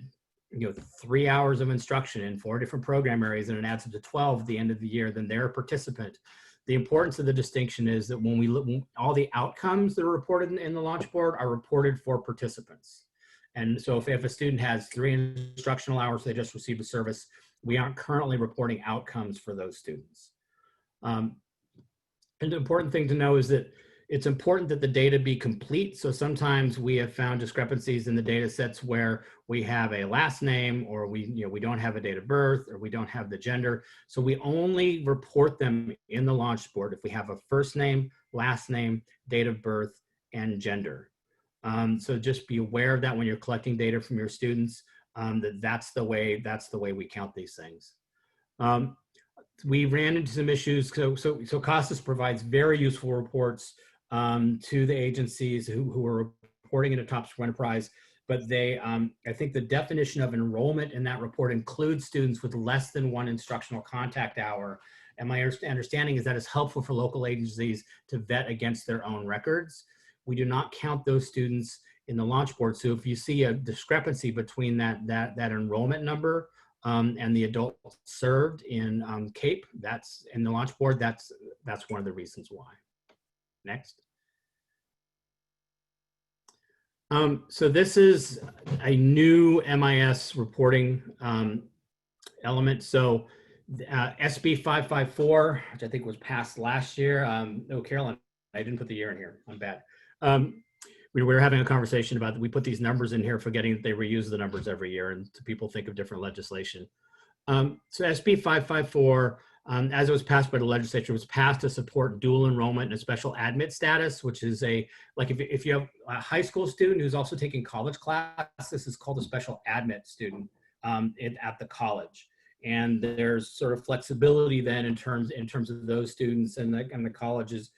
3 hours of instruction in 4 different program areas and it adds up to 12 at the end of the year, then they're a participant. The importance of the distinction is that when we look, all the outcomes that are reported in the launch board are reported for participants. And so if a student has 3 instructional hours, they just received a service, we aren't currently reporting outcomes for those students. And the important thing to know is that it's important that the data be complete. So sometimes we have found discrepancies in the data sets where we have a last name, or we don't have a date of birth, or we don't have the gender. So we only report them in the launch board if we have a first name, last name, date of birth, and gender. So just be aware of that when you're collecting data from your students, that's the way we count these things. We ran into some issues. So CASAS provides very useful reports to the agencies who are reporting into Top Score Enterprise, but I think the definition of enrollment in that report includes students with less than one instructional contact hour. And my understanding is that it's helpful for local agencies to vet against their own records. We do not count those students in the launch board. So if you see a discrepancy between that enrollment number and the adults served in CAEP, that's in the launch board, that's one of the reasons why. Next. So this is a new MIS reporting element. So SB 554, which I think was passed last year. Oh, Carolyn, I didn't put the year in here. I'm bad. We were having a conversation about that. We put these numbers in here, forgetting that they reuse the numbers every year, and people think of different legislation. So SB 554, as it was passed by the legislature, was passed to support dual enrollment and a special admit status, which is like if you have a high school student who's also taking college class, this is called a special admit student at the college. And there's sort of flexibility then in terms of those students, and the colleges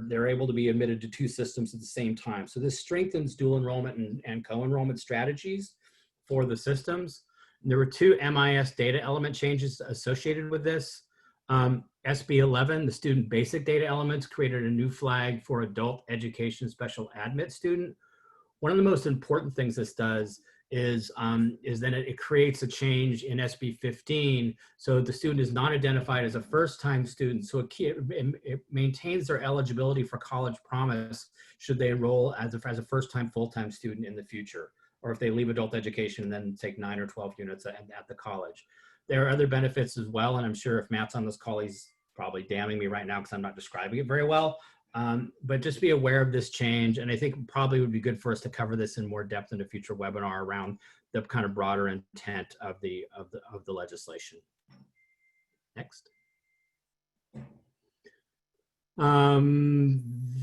they're able to be admitted to two systems at the same time. So this strengthens dual enrollment and co-enrollment strategies for the systems. And there were two MIS data element changes associated with this. SB 11, the student basic data elements, created a new flag for adult education special admit student. One of the most important things this does is then it creates a change in SB 15. So the student is not identified as a first-time student. So it maintains their eligibility for college promise should they enroll as a first-time full-time student in the future, or if they leave adult education and then take 9 or 12 units at the college. There are other benefits as well, and I'm sure if Matt's on this call, he's probably damning me right now because I'm not describing it very well. But just be aware of this change, and I think probably would be good for us to cover this in more depth in a future webinar around the kind of broader intent of the legislation. Next.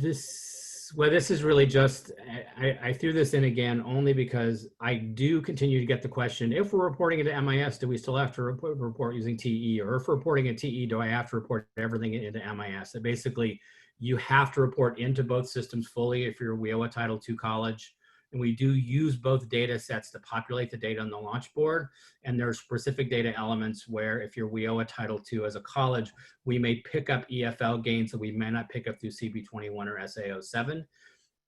This is really just, I threw this in again only because I do continue to get the question, if we're reporting into MIS, do we still have to report using TE? Or if we're reporting in TE, do I have to report everything into MIS? So basically, you have to report into both systems fully if you're a WIOA Title II college. And we do use both data sets to populate the data on the launch board. And there are specific data elements where if you're WIOA Title II as a college, we may pick up EFL gains that we may not pick up through CB21 or SA07.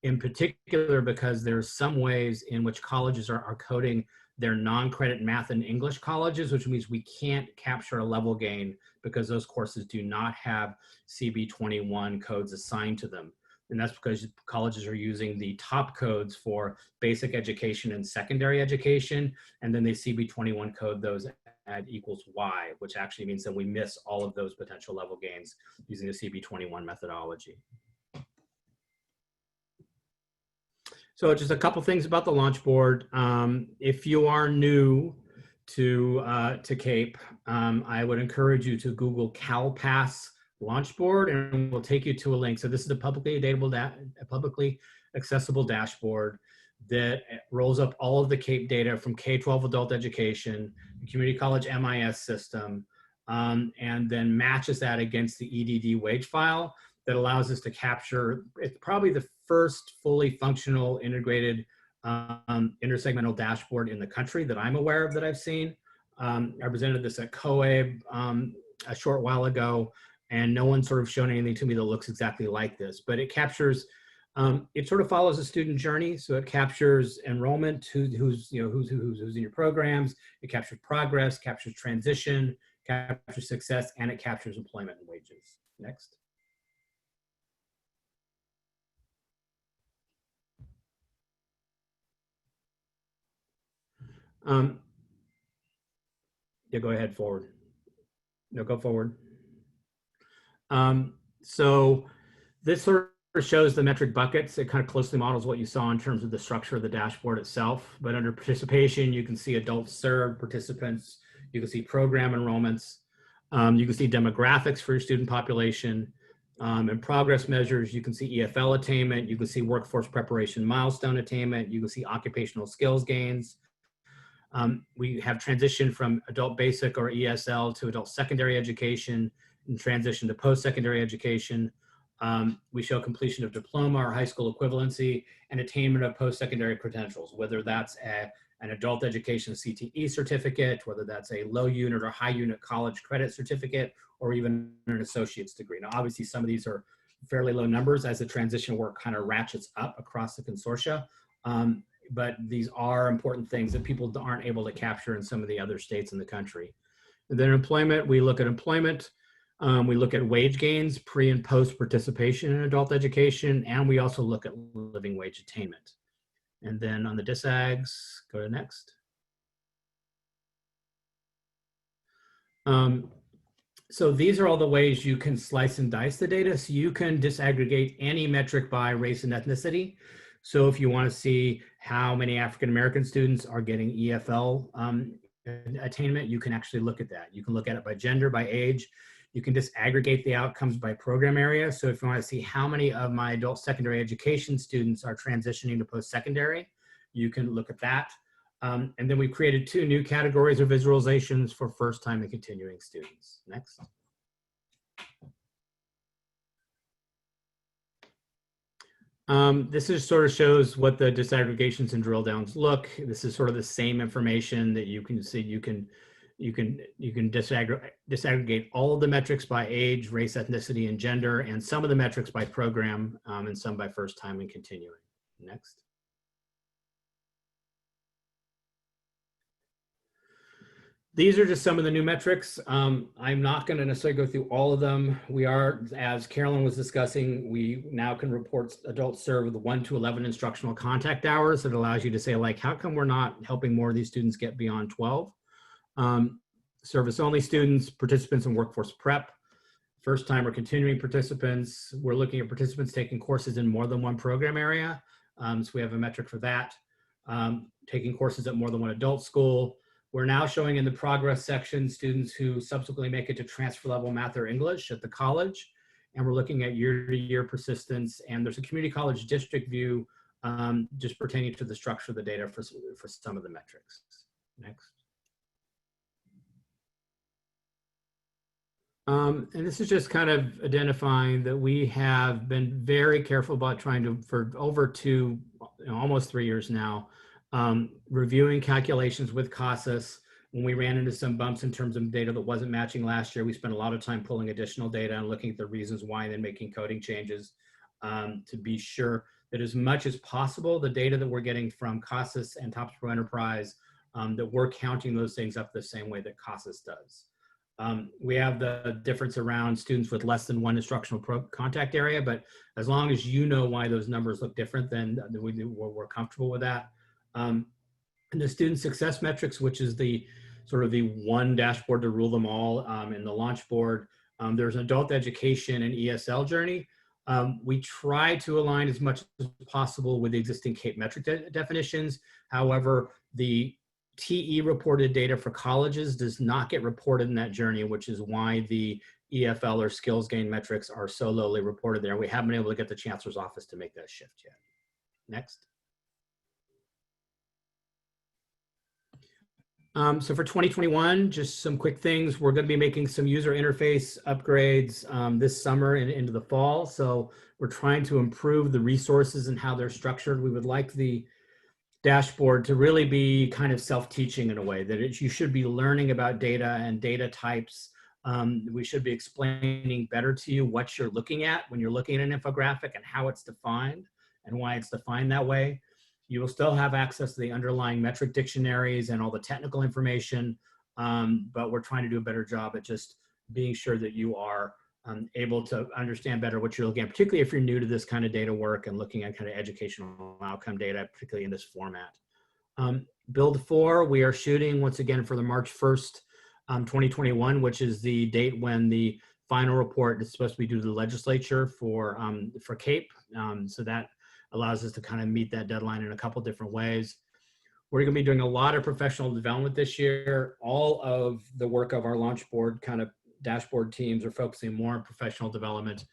In particular, because there's some ways in which colleges are coding their non-credit math and English colleges, which means we can't capture a level gain because those courses do not have CB21 codes assigned to them. And that's because colleges are using the top codes for basic education and secondary education, and then they CB21 code those at equals Y, which actually means that we miss all of those potential level gains using the CB21 methodology. So just a couple things about the launch board. If you are new to CAEP, I would encourage you to Google CalPass launch board, and we'll take you to a link. So this is a publicly accessible dashboard that rolls up all of the CAEP data from K-12 adult education, the community college MIS system, and then matches that against the EDD wage file that allows us to capture, it's probably the first fully functional integrated intersegmental dashboard in the country that I'm aware of that I've seen. I presented this at CAEP a short while ago, and no one's sort of shown anything to me that looks exactly like this, but it captures, it sort of follows a student journey. So it captures enrollment, who's in your programs, it captures progress, captures transition, captures success, and it captures employment and wages. Next. Yeah, go ahead, forward. No, go forward. So This sort of shows the metric buckets. It kind of closely models what you saw in terms of the structure of the dashboard itself. But under participation, you can see adults served, participants, you can see program enrollments, you can see demographics for your student population, and progress measures. You can see EFL attainment, you can see workforce preparation milestone attainment, you can see occupational skills gains. We have transitioned from adult basic or ESL to adult secondary education and transition to post-secondary education. We show completion of diploma or high school equivalency and attainment of post-secondary credentials, whether that's an adult education CTE certificate, whether that's a low unit or high unit college credit certificate, or even an associate's degree. Now, obviously, some of these are fairly low numbers as the transition work kind of ratchets up across the consortia. But these are important things that people aren't able to capture in some of the other states in the country. And then employment, we look at employment. We look at wage gains, pre and post participation in adult education, and we also look at living wage attainment. And then on the disags, go to next. So these are all the ways you can slice and dice the data. So you can disaggregate any metric by race and ethnicity. So if you want to see how many African-American students are getting EFL attainment, you can actually look at that. You can look at it by gender, by age. You can disaggregate the outcomes by program area. So if you want to see how many of my adult secondary education students are transitioning to post-secondary, you can look at that. And then we created 2 new categories of visualizations for first-time and continuing students. Next. This is sort of shows what the disaggregations and drill downs look. This is sort of the same information that you can see. You can disaggregate all of the metrics by age, race, ethnicity, and gender, and some of the metrics by program, and some by first time and continuing. Next. These are just some of the new metrics. I'm not going to necessarily go through all of them. We are, as Carolyn was discussing, we now can report adults served with 1 to 11 instructional contact hours. That allows you to say, like, how come we're not helping more of these students get beyond 12? Service only students, participants in workforce prep, first time or continuing participants. We're looking at participants taking courses in more than 1 program area. So we have a metric for that. Taking courses at more than 1 adult school. We're now showing in the progress section students who subsequently make it to transfer level math or English at the college. And we're looking at year-to-year persistence. And there's a community college district view just pertaining to the structure of the data for some of the metrics. Next. And this is just kind of identifying that we have been very careful about trying to, for over almost 3 years now, reviewing calculations with CASAS. When we ran into some bumps in terms of data that wasn't matching last year, we spent a lot of time pulling additional data and looking at the reasons why, and then making coding changes to be sure that as much as possible, the data that we're getting from CASAS and TOPS Pro Enterprise, that we're counting those things up the same way that CASAS does. We have the difference around students with less than 1 instructional contact area, but as long as you know why those numbers look different, then we're comfortable with that. And the student success metrics, which is the sort of the one dashboard to rule them all in the launch board. There's an adult education and ESL journey. We try to align as much as possible with the existing CAEP metric definitions. However, the TE reported data for colleges does not get reported in that journey, which is why the EFL or skills gain metrics are so lowly reported there. We haven't been able to get the Chancellor's office to make that shift yet. Next. So for 2021, just some quick things. We're going to be making some user interface upgrades this summer and into the fall. So we're trying to improve the resources and how they're structured. We would like the dashboard to really be kind of self-teaching in a way that you should be learning about data and data types. We should be explaining better to you what you're looking at when you're looking at an infographic and how it's defined and why it's defined that way. You will still have access to the underlying metric dictionaries and all the technical information, but we're trying to do a better job at just being sure that you are able to understand better what you're looking at, particularly if you're new to this kind of data work and looking at kind of educational outcome data, particularly in this format. Build 4, we are shooting once again for the March 1st, 2021, which is the date when the final report is supposed to be due to the legislature for CAEP. So that allows us to kind of meet that deadline in a couple different ways. We're going to be doing a lot of professional development this year. All of the work of our launch board kind of dashboard teams are focusing more on professional development.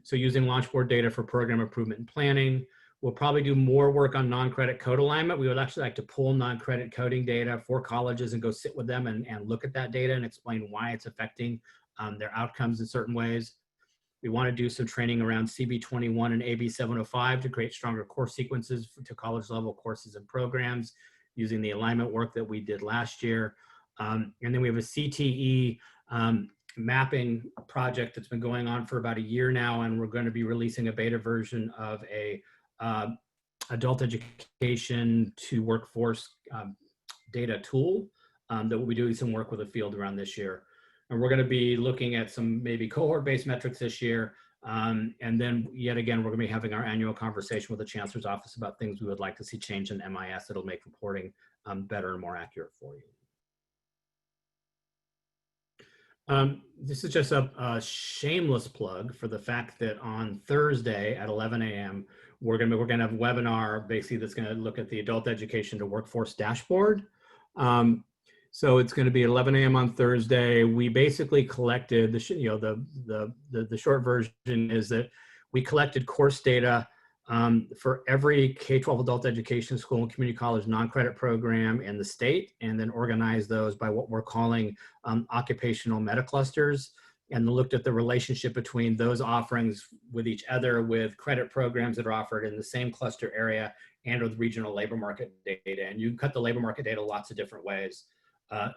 So using launch board data for program improvement and planning. We'll probably do more work on non-credit code alignment. We would actually like to pull non-credit coding data for colleges and go sit with them and look at that data and explain why it's affecting their outcomes in certain ways. We want to do some training around CB21 and AB 705 to create stronger course sequences to college level courses and programs using the alignment work that we did last year. And then we have a CTE mapping project that's been going on for about a year now, and we're going to be releasing a beta version of a adult education to workforce data tool that we'll be doing some work with the field around this year. And we're going to be looking at some maybe cohort-based metrics this year. And then yet again, we're going to be having our annual conversation with the Chancellor's Office about things we would like to see change in MIS that'll make reporting better and more accurate for you. This is just a shameless plug for the fact that on Thursday at 11 a.m. we're gonna have a webinar basically that's going to look at the adult education to workforce dashboard. So it's going to be 11 a.m. on Thursday. We basically collected the short version is that we collected course data for every K-12 adult education school and community college non-credit program in the state, and then organized those by what we're calling occupational meta clusters, and looked at the relationship between those offerings with each other, with credit programs that are offered in the same cluster area and with regional labor market data. And you can cut the labor market data lots of different ways.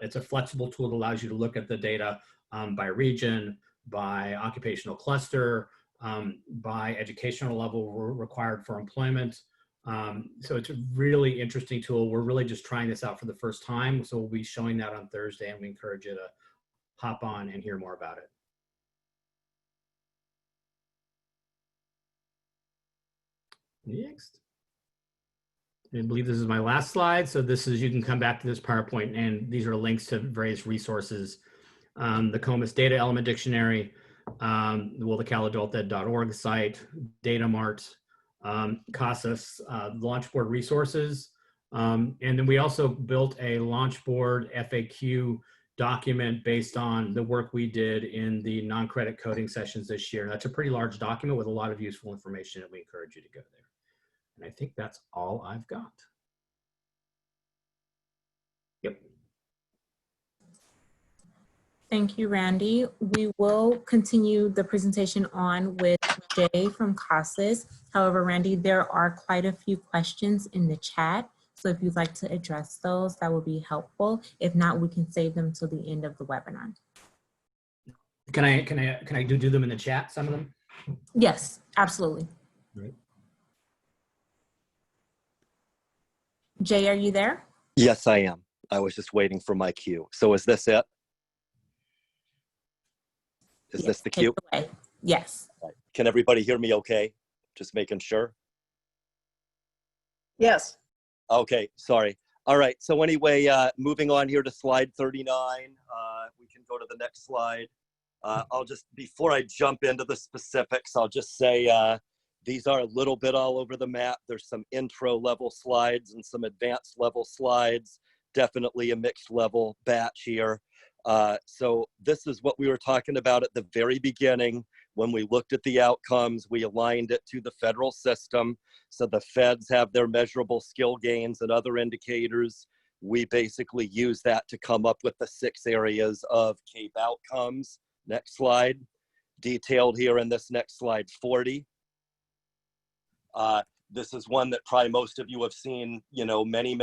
It's a flexible tool that allows you to look at the data by region, by occupational cluster, by educational level required for employment. So it's a really interesting tool. We're really just trying this out for the first time. So we'll be showing that on Thursday, and we encourage you to hop on and hear more about it. Next. I believe this is my last slide. So this is, you can come back to this PowerPoint, and these are links to various resources. The COMIS Data Element Dictionary, the caladulted.org site, Datamart, CASAS, Launchboard resources. And then we also built a Launchboard FAQ document based on the work we did in the non-credit coding sessions this year. That's a pretty large document with a lot of useful information, and we encourage you to go there. And I think that's all I've got. Yep. Thank you, Randy. We will continue the presentation on with Jay from CASAS. However, Randy, there are quite a few questions in the chat. So if you'd like to address those, that would be helpful. If not, we can save them till the end of the webinar. Can I do them in the chat, some of them? Yes, absolutely. Right. Jay, are you there? Yes, I am. I was just waiting for my cue. So is this it? Is this the cue? Yes. Can everybody hear me okay? Just making sure. Yes. Okay, sorry. All right, so anyway, moving on here to slide 39. We can go to the next slide. I'll just, before I jump into the specifics, I'll just say these are a little bit all over the map. There's some intro level slides and some advanced level slides. Definitely a mixed level batch here. So this is what we were talking about at the very beginning. When we looked at the outcomes, we aligned it to the federal system. So the feds have their measurable skill gains and other indicators. We basically use that to come up with the 6 areas of CAEP outcomes. Next slide. Detailed here in this next slide 40. This is one that probably most of you have seen, you know, many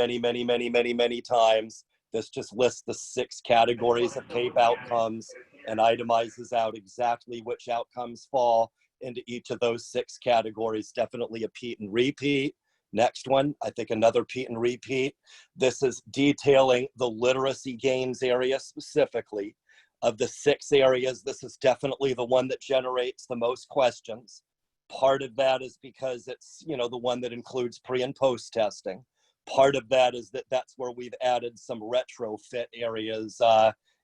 times. This just lists the 6 categories of CAEP outcomes and itemizes out exactly which outcomes fall into each of those 6 categories. Definitely a peat and repeat. Next one, I think another peat and repeat. This is detailing the literacy gains area specifically. Of the 6 areas, this is definitely the one that generates the most questions. Part of that is because it's, you know, the one that includes pre and post testing. Part of that is that that's where we've added some retrofit areas,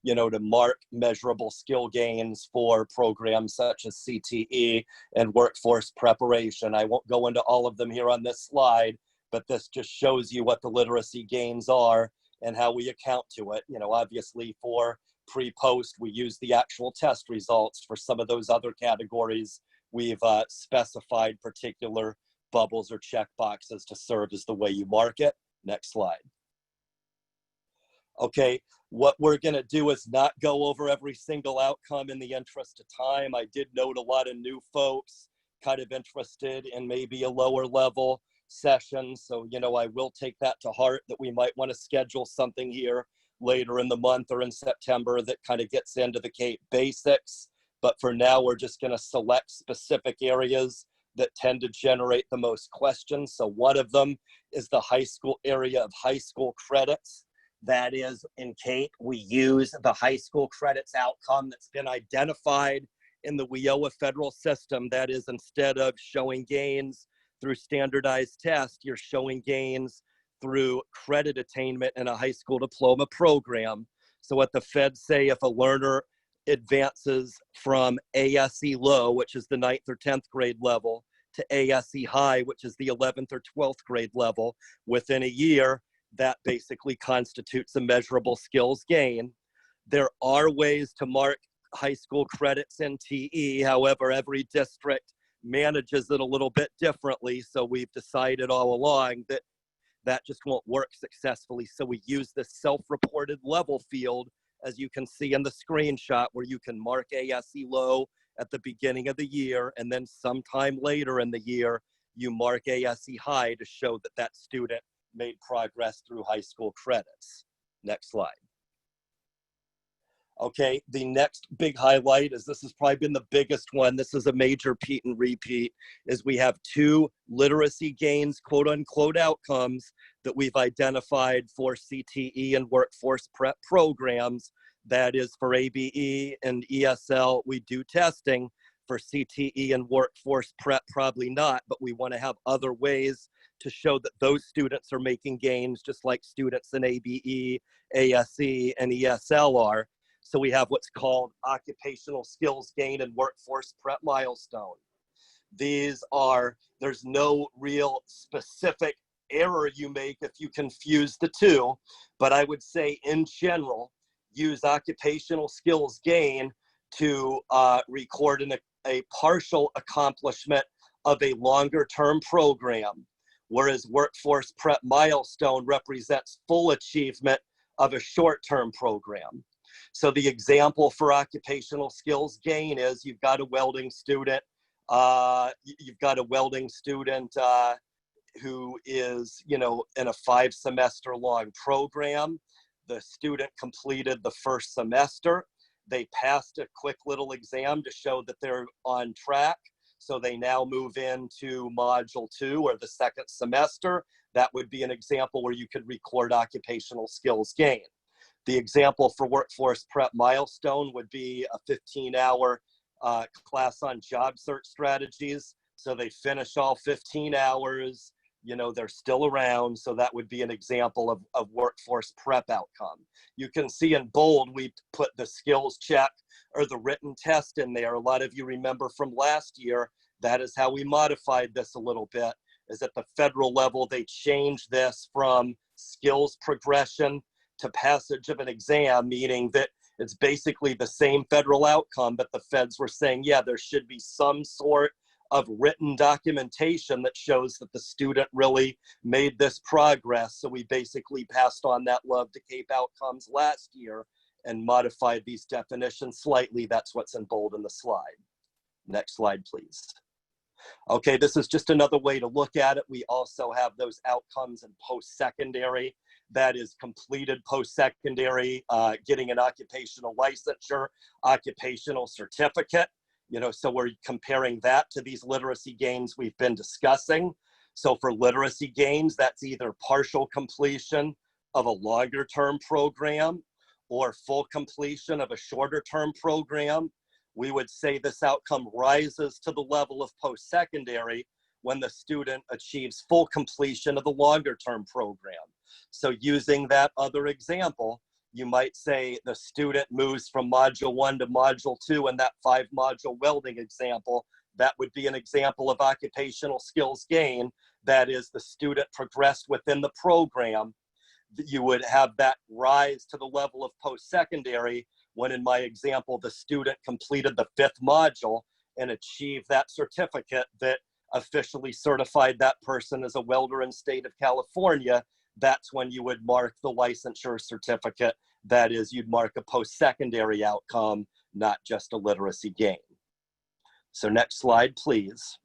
to mark measurable skill gains for programs such as CTE and workforce preparation. I won't go into all of them here on this slide, but this just shows you what the literacy gains are and how we account to it. Obviously for pre-post, we use the actual test results. For some of those other categories, we've specified particular bubbles or check boxes to serve as the way you mark it. Next slide. Okay, what we're going to do is not go over every single outcome in the interest of time. I did note a lot of new folks kind of interested in maybe a lower level session. So, I will take that to heart, that we might want to schedule something here later in the month or in September that kind of gets into the CAEP basics. But for now, we're just going to select specific areas that tend to generate the most questions. So one of them is the high school area of high school credits. That is, in CAEP, we use the high school credits outcome that's been identified in the WIOA federal system. That is, instead of showing gains through standardized tests, you're showing gains through credit attainment in a high school diploma program. So what the feds say, if a learner advances from ASE low, which is the 9th or 10th grade level, to ASE high, which is the 11th or 12th grade level, within a year, that basically constitutes a measurable skills gain. There are ways to mark high school credits in TE. However, every district manages it a little bit differently. So we've decided all along that that just won't work successfully. So we use this self-reported level field, as you can see in the screenshot, where you can mark ASE low at the beginning of the year, and then sometime later in the year, you mark ASE high to show that that student made progress through high school credits. Next slide. Okay, the next big highlight is, this has probably been the biggest one, this is a major repeat and repeat, is we have 2 literacy gains, quote unquote, outcomes that we've identified for CTE and workforce prep programs. That is, for ABE and ESL, we do testing. For CTE and workforce prep, probably not, but we want to have other ways to show that those students are making gains, just like students in ABE, ASE, and ESL are. So we have what's called occupational skills gain and workforce prep milestone. These are, there's no real specific error you make if you confuse the two, but I would say in general, use occupational skills gain to record a partial accomplishment of a longer term program, whereas workforce prep milestone represents full achievement of a short-term program. So the example for occupational skills gain is, you've got a welding student, who is, in a 5-semester long program. The student completed the first semester. They passed a quick little exam to show that they're on track. So they now move into module 2, or the second semester. That would be an example where you could record occupational skills gain. The example for workforce prep milestone would be a 15-hour class on job search strategies. So they finish all 15 hours, they're still around. So that would be an example of workforce prep outcome. You can see in bold, we put the skills check or the written test in there. A lot of you remember from last year, that is how we modified this a little bit, is at the federal level, they changed this from skills progression to passage of an exam, meaning that it's basically the same federal outcome, but the feds were saying, yeah, there should be some sort of written documentation that shows that the student really made this progress. So we basically passed on that love to CAEP outcomes last year and modified these definitions slightly. That's what's in bold in the slide. Next slide, please. Okay, this is just another way to look at it. We also have those outcomes in post-secondary. That is completed post-secondary, getting an occupational licensure, occupational certificate. So we're comparing that to these literacy gains we've been discussing. So for literacy gains, that's either partial completion of a longer term program or full completion of a shorter term program. We would say this outcome rises to the level of post-secondary when the student achieves full completion of the longer term program. So using that other example, You might say the student moves from module 1 to module 2 in that 5-module welding example. That would be an example of occupational skills gain. That is, the student progressed within the program. You would have that rise to the level of post-secondary when, in my example, the student completed the 5th module and achieved that certificate that officially certified that person as a welder in state of California. That's when you would mark the licensure certificate. That is, you'd mark a post-secondary outcome, not just a literacy gain. So next slide, please.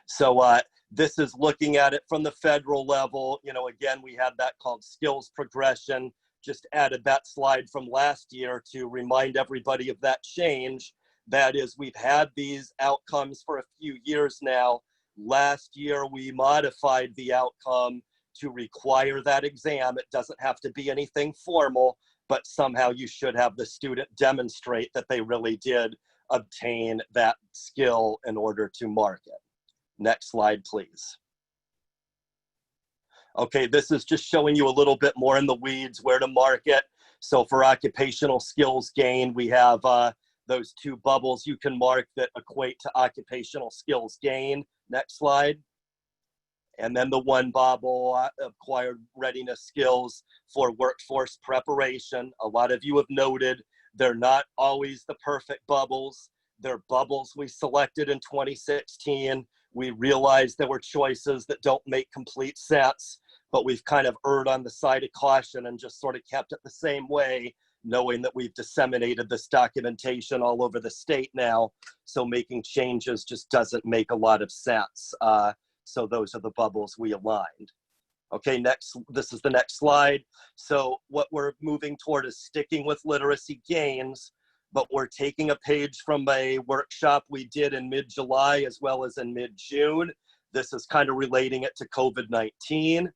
So this is looking at it from the federal level. You know, again, we had that called skills progression. Just added that slide from last year to remind everybody of that change. That is, we've had these outcomes for a few years now. Last year, we modified the outcome to require that exam. It doesn't have to be anything formal, but somehow you should have the student demonstrate that they really did obtain that skill in order to mark it. Next slide, please. Okay, this is just showing you a little bit more in the weeds where to mark it. So for occupational skills gain, we have those 2 bubbles you can mark that equate to occupational skills gain. Next slide. And then the 1 bubble, acquired readiness skills for workforce preparation. A lot of you have noted they're not always the perfect bubbles. They're bubbles we selected in 2016. We realized there were choices that don't make complete sense, but we've kind of erred on the side of caution and just sort of kept it the same way, knowing that we've disseminated this documentation all over the state now. So making changes just doesn't make a lot of sense. So those are the bubbles we aligned. Okay, next, this is the next slide. So what we're moving toward is sticking with literacy gains, but we're taking a page from a workshop we did in mid-July as well as in mid-June. This is kind of relating it to COVID-19.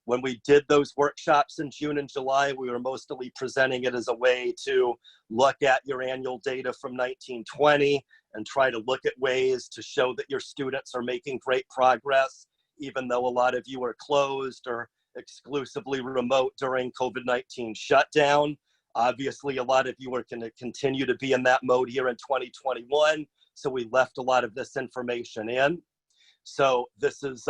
When we did those workshops in June and July, we were mostly presenting it as a way to look at your annual data from 1920 and try to look at ways to show that your students are making great progress, even though a lot of you are closed or exclusively remote during COVID-19 shutdown. Obviously, a lot of you are going to continue to be in that mode here in 2021, so we left a lot of this information in. So this is,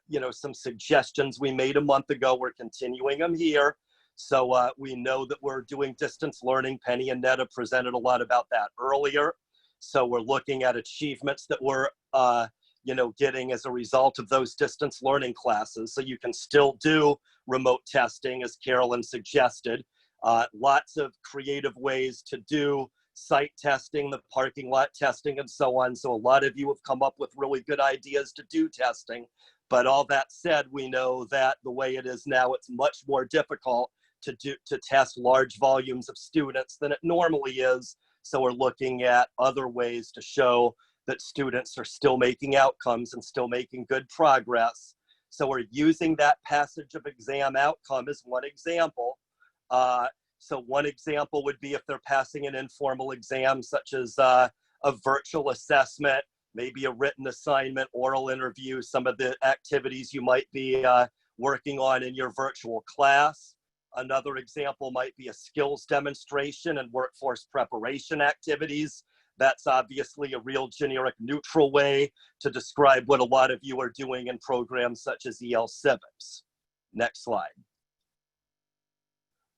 you know, some suggestions we made a month ago. We're continuing them here. So we know that we're doing distance learning. Penny and Netta presented a lot about that earlier. So we're looking at achievements that we're, you know, getting as a result of those distance learning classes. So you can still do remote testing, as Carolyn suggested. Lots of creative ways to do site testing, the parking lot testing, and so on. So a lot of you have come up with really good ideas to do testing. But all that said, we know that the way it is now, it's much more difficult to test large volumes of students than it normally is. So we're looking at other ways to show that students are still making outcomes and still making good progress. So we're using that passage of exam outcome as one example. So one example would be if they're passing an informal exam, such as a virtual assessment, maybe a written assignment, oral interview, some of the activities you might be working on in your virtual class. Another example might be a skills demonstration and workforce preparation activities. That's obviously a real generic neutral way to describe what a lot of you are doing in programs such as EL Civics. Next slide.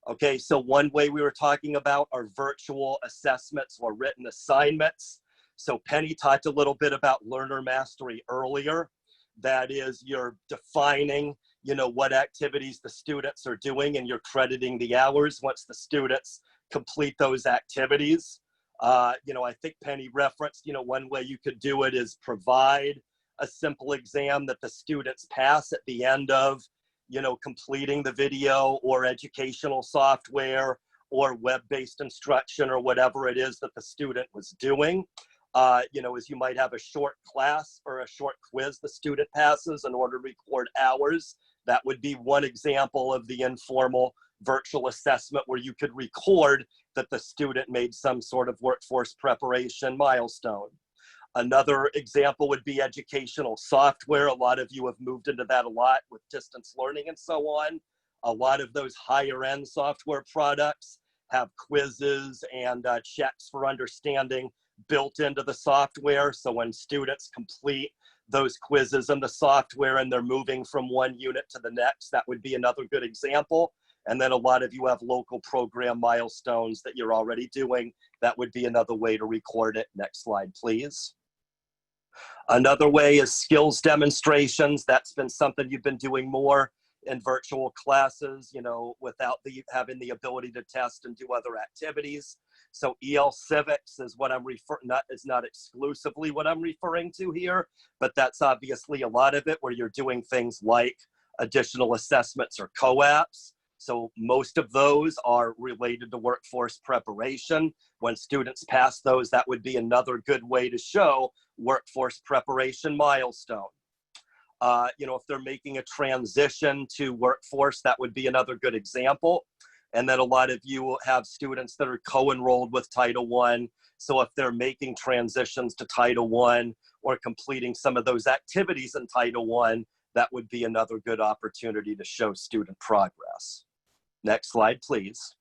Okay, so one way we were talking about are virtual assessments or written assignments. So Penny talked a little bit about learner mastery earlier. That is, you're defining, you know, what activities the students are doing, and you're crediting the hours once the students complete those activities. You know, I think Penny referenced, you know, one way you could do it is provide a simple exam that the students pass at the end of, you know, completing the video or educational software or web-based instruction or whatever it is that the student was doing. You know, as you might have a short class or a short quiz the student passes in order to record hours. That would be one example of the informal virtual assessment where you could record that the student made some sort of workforce preparation milestone. Another example would be educational software. A lot of you have moved into that a lot with distance learning and so on. A lot of those higher end software products have quizzes and checks for understanding built into the software. So when students complete those quizzes in the software and they're moving from one unit to the next, that would be another good example. And then a lot of you have local program milestones that you're already doing. That would be another way to record it. Next slide, please. Another way is skills demonstrations. That's been something you've been doing more in virtual classes, you know, without having the ability to test and do other activities. So EL Civics is what I'm it's not exclusively what I'm referring to here, but that's obviously a lot of it where you're doing things like additional assessments or COAPs. So most of those are related to workforce preparation. When students pass those, that would be another good way to show workforce preparation milestone. You know, if they're making a transition to workforce, that would be another good example. And then a lot of you will have students that are co-enrolled with Title I. So if they're making transitions to Title I or completing some of those activities in Title I, that would be another good opportunity to show student progress. Next slide, please.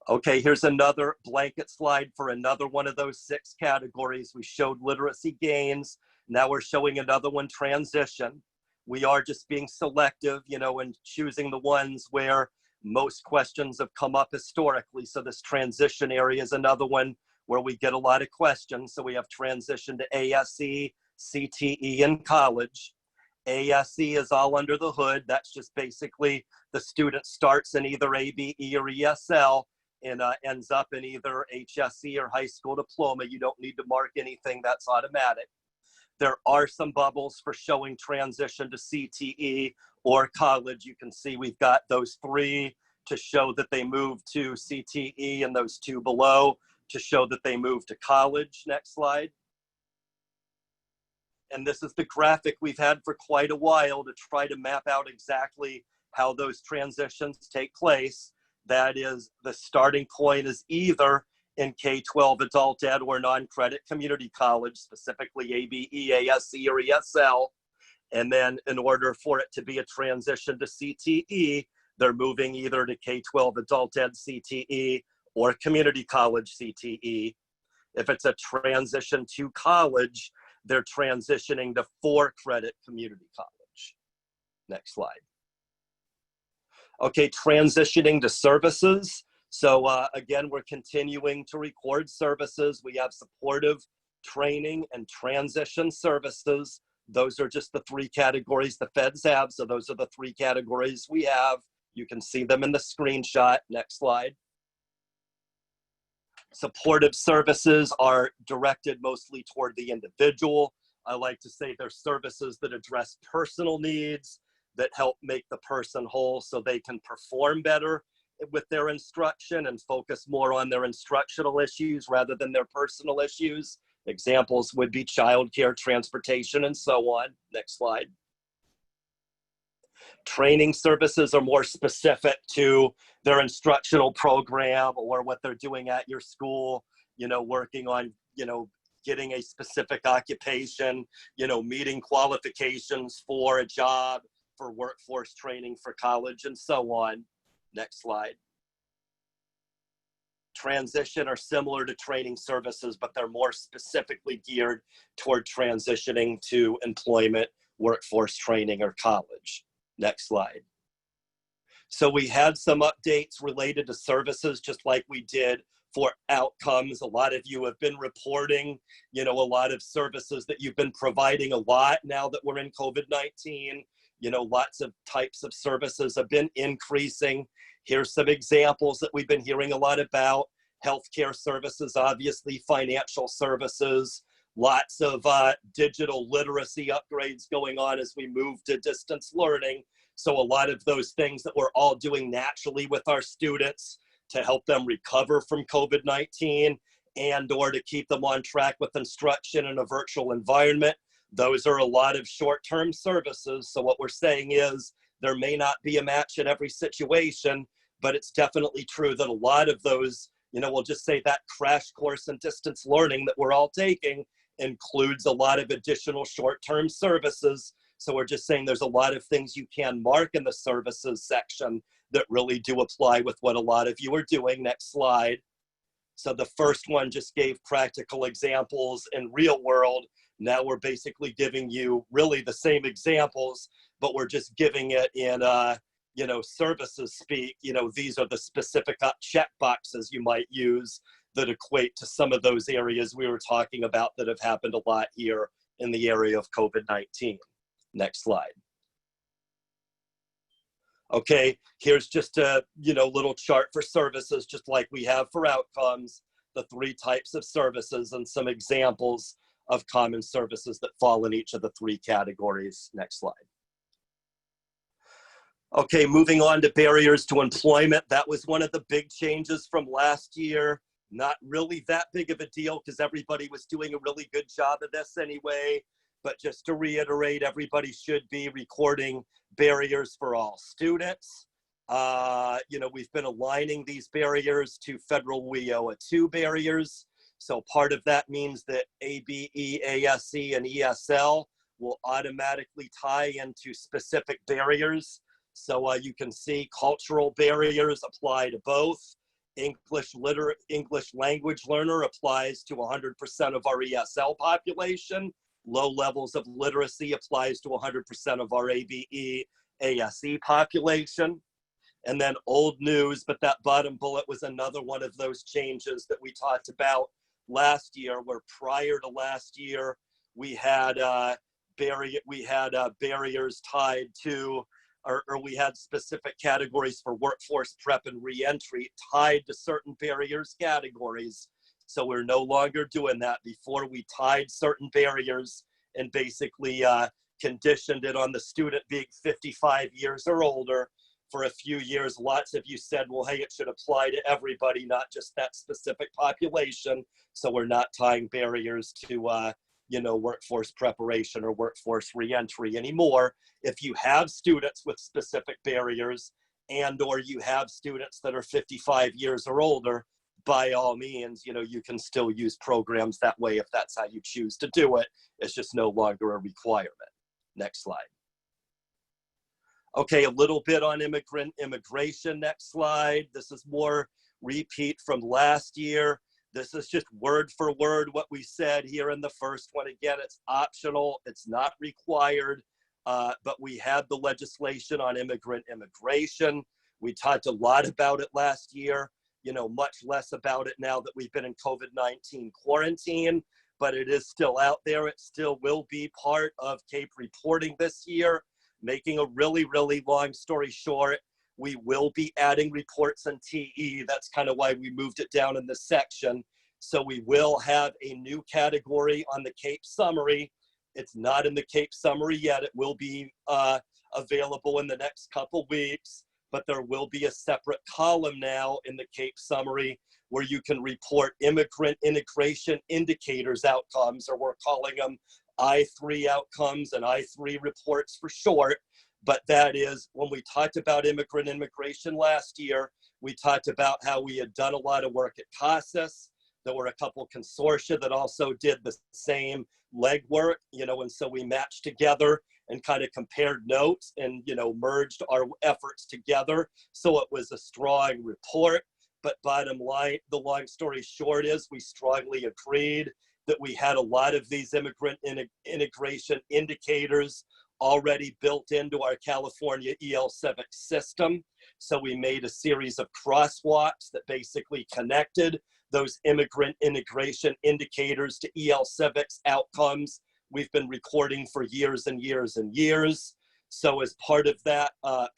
Okay, here's another blanket slide for another one of those 6 categories. We showed literacy gains. Now we're showing another one, transition. We are just being selective, you know, and choosing the ones where most questions have come up historically. So this transition area is another one where we get a lot of questions. So we have transition to ASE, CTE, and college. ASE is all under the hood. That's just basically the student starts in either ABE or ESL and ends up in either HSE or high school diploma. You don't need to mark anything, that's automatic. There are some bubbles for showing transition to CTE or college. You can see we've got those 3 to show that they moved to CTE and those 2 below to show that they moved to college. Next slide. And this is the graphic we've had for quite a while to try to map out exactly how those transitions take place. That is, the starting point is either in K-12 adult ed or non-credit community college, specifically ABE, ASE, or ESL. And then in order for it to be a transition to CTE, they're moving either to K-12 adult ed CTE or community college CTE. If it's a transition to college, they're transitioning to 4-credit community college. Next slide. Okay, transitioning to services. So again, we're continuing to record services. We have supportive training and transition services. Those are just the 3 categories the feds have. So those are the 3 categories we have. You can see them in the screenshot. Next slide. Supportive services are directed mostly toward the individual. I like to say they're services that address personal needs, that help make the person whole so they can perform better with their instruction and focus more on their instructional issues rather than their personal issues. Examples would be childcare, transportation, and so on. Next slide. Training services are more specific to their instructional program or what they're doing at your school, you know, working on, you know, getting a specific occupation, you know, meeting qualifications for a job, for workforce training, for college, and so on. Next slide. Transition are similar to training services, but they're more specifically geared toward transitioning to employment, workforce training, or college. Next slide. So we had some updates related to services, just like we did for outcomes. A lot of you have been reporting, you know, a lot of services that you've been providing a lot now that we're in COVID-19. You know, lots of types of services have been increasing. Here's some examples that we've been hearing a lot about. Healthcare services, obviously, financial services, lots of digital literacy upgrades going on as we move to distance learning. So a lot of those things that we're all doing naturally with our students to help them recover from COVID-19 and or to keep them on track with instruction in a virtual environment. Those are a lot of short-term services. So what we're saying is there may not be a match in every situation, but it's definitely true that a lot of those, you know, we'll just say that crash course in distance learning that we're all taking includes a lot of additional short-term services. So we're just saying there's a lot of things you can mark in the services section that really do apply with what a lot of you are doing. Next slide. So the first one just gave practical examples in real world. Now we're basically giving you really the same examples, but we're just giving it in, you know, services speak. You know, these are the specific check boxes you might use that equate to some of those areas we were talking about that have happened a lot here in the area of COVID-19. Next slide. Okay, here's just a, you know, little chart for services, just like we have for outcomes, the 3 types of services and some examples of common services that fall in each of the 3 categories. Next slide. Okay, moving on to barriers to employment. That was one of the big changes from last year. Not really that big of a deal because everybody was doing a really good job of this anyway. But just to reiterate, everybody should be recording barriers for all students. You know, we've been aligning these barriers to federal WIOA 2 barriers. So part of that means that ABE, ASE, and ESL will automatically tie into specific barriers. So you can see cultural barriers apply to both. English language learner applies to 100% of our ESL population. Low levels of literacy applies to 100% of our ABE, ASE population. And then old news, but that bottom bullet was another one of those changes that we talked about last year, where prior to last year, we had barriers tied to, or we had specific categories for workforce prep and reentry tied to certain barriers categories. So we're no longer doing that. Before, we tied certain barriers and basically conditioned it on the student being 55 years or older. For a few years, lots of you said, well, hey, it should apply to everybody, not just that specific population. So we're not tying barriers to, you know, workforce preparation or workforce reentry anymore. If you have students with specific barriers and or you have students that are 55 years or older, by all means, you know, you can still use programs that way if that's how you choose to do it. It's just no longer a requirement. Next slide. Okay, a little bit on immigration. Next slide. This is more repeat from last year. This is just word for word what we said here in the first one. Again, it's optional. It's not required, but we had the legislation on immigration. We talked a lot about it last year. You know, much less about it now that we've been in COVID-19 quarantine, but it is still out there. It still will be part of CAEP reporting this year. Making a really, really long story short, we will be adding reports on TE. That's kind of why we moved it down in this section. So we will have a new category on the CAEP summary. It's not in the CAEP summary yet. It will be available in the next couple weeks, but there will be a separate column now in the CAEP summary where you can report immigrant integration indicators outcomes, or we're calling them I3 outcomes and I3 reports for short. But that is, when we talked about immigrant immigration last year, we talked about how we had done a lot of work at CASAS. There were a couple consortia that also did the same legwork, you know, and so we matched together and kind of compared notes and, you know, merged our efforts together. So it was a strong report. But bottom line, the long story short is we strongly agreed that we had a lot of these immigrant integration indicators already built into our California EL Civic system. So we made a series of crosswalks that basically connected those immigrant integration indicators to EL Civics outcomes we've been recording for years and years and years. So as part of that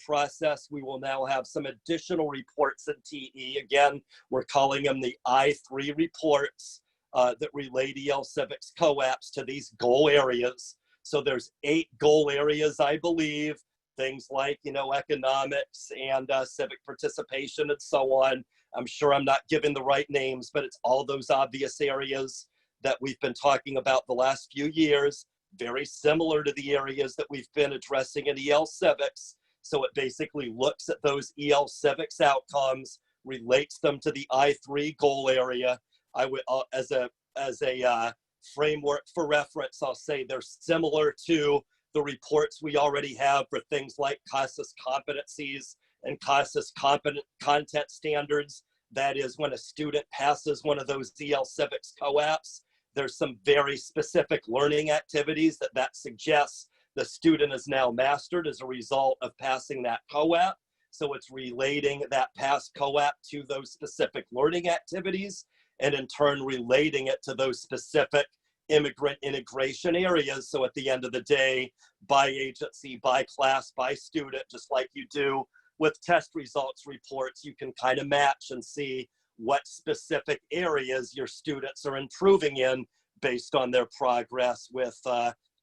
process, we will now have some additional reports in TE. Again, we're calling them the I3 reports that relate EL Civics COAPs to these goal areas. So there's 8 goal areas, I believe, things like, you know, economics and civic participation and so on. I'm sure I'm not giving the right names, but it's all those obvious areas that we've been talking about the last few years, very similar to the areas that we've been addressing in EL Civics. So it basically looks at those EL Civics outcomes, relates them to the I3 goal area. I would, as a framework for reference, I'll say they're similar to the reports we already have for things like CASAS competencies and CASAS competent content standards. That is when a student passes one of those EL Civics COAPs, there's some very specific learning activities that suggests the student is now mastered as a result of passing that COAP. So it's relating that past COAP to those specific learning activities, and in turn relating it to those specific immigrant integration areas. So at the end of the day, by agency, by class, by student, just like you do with test results reports, you can kind of match and see what specific areas your students are improving in based on their progress with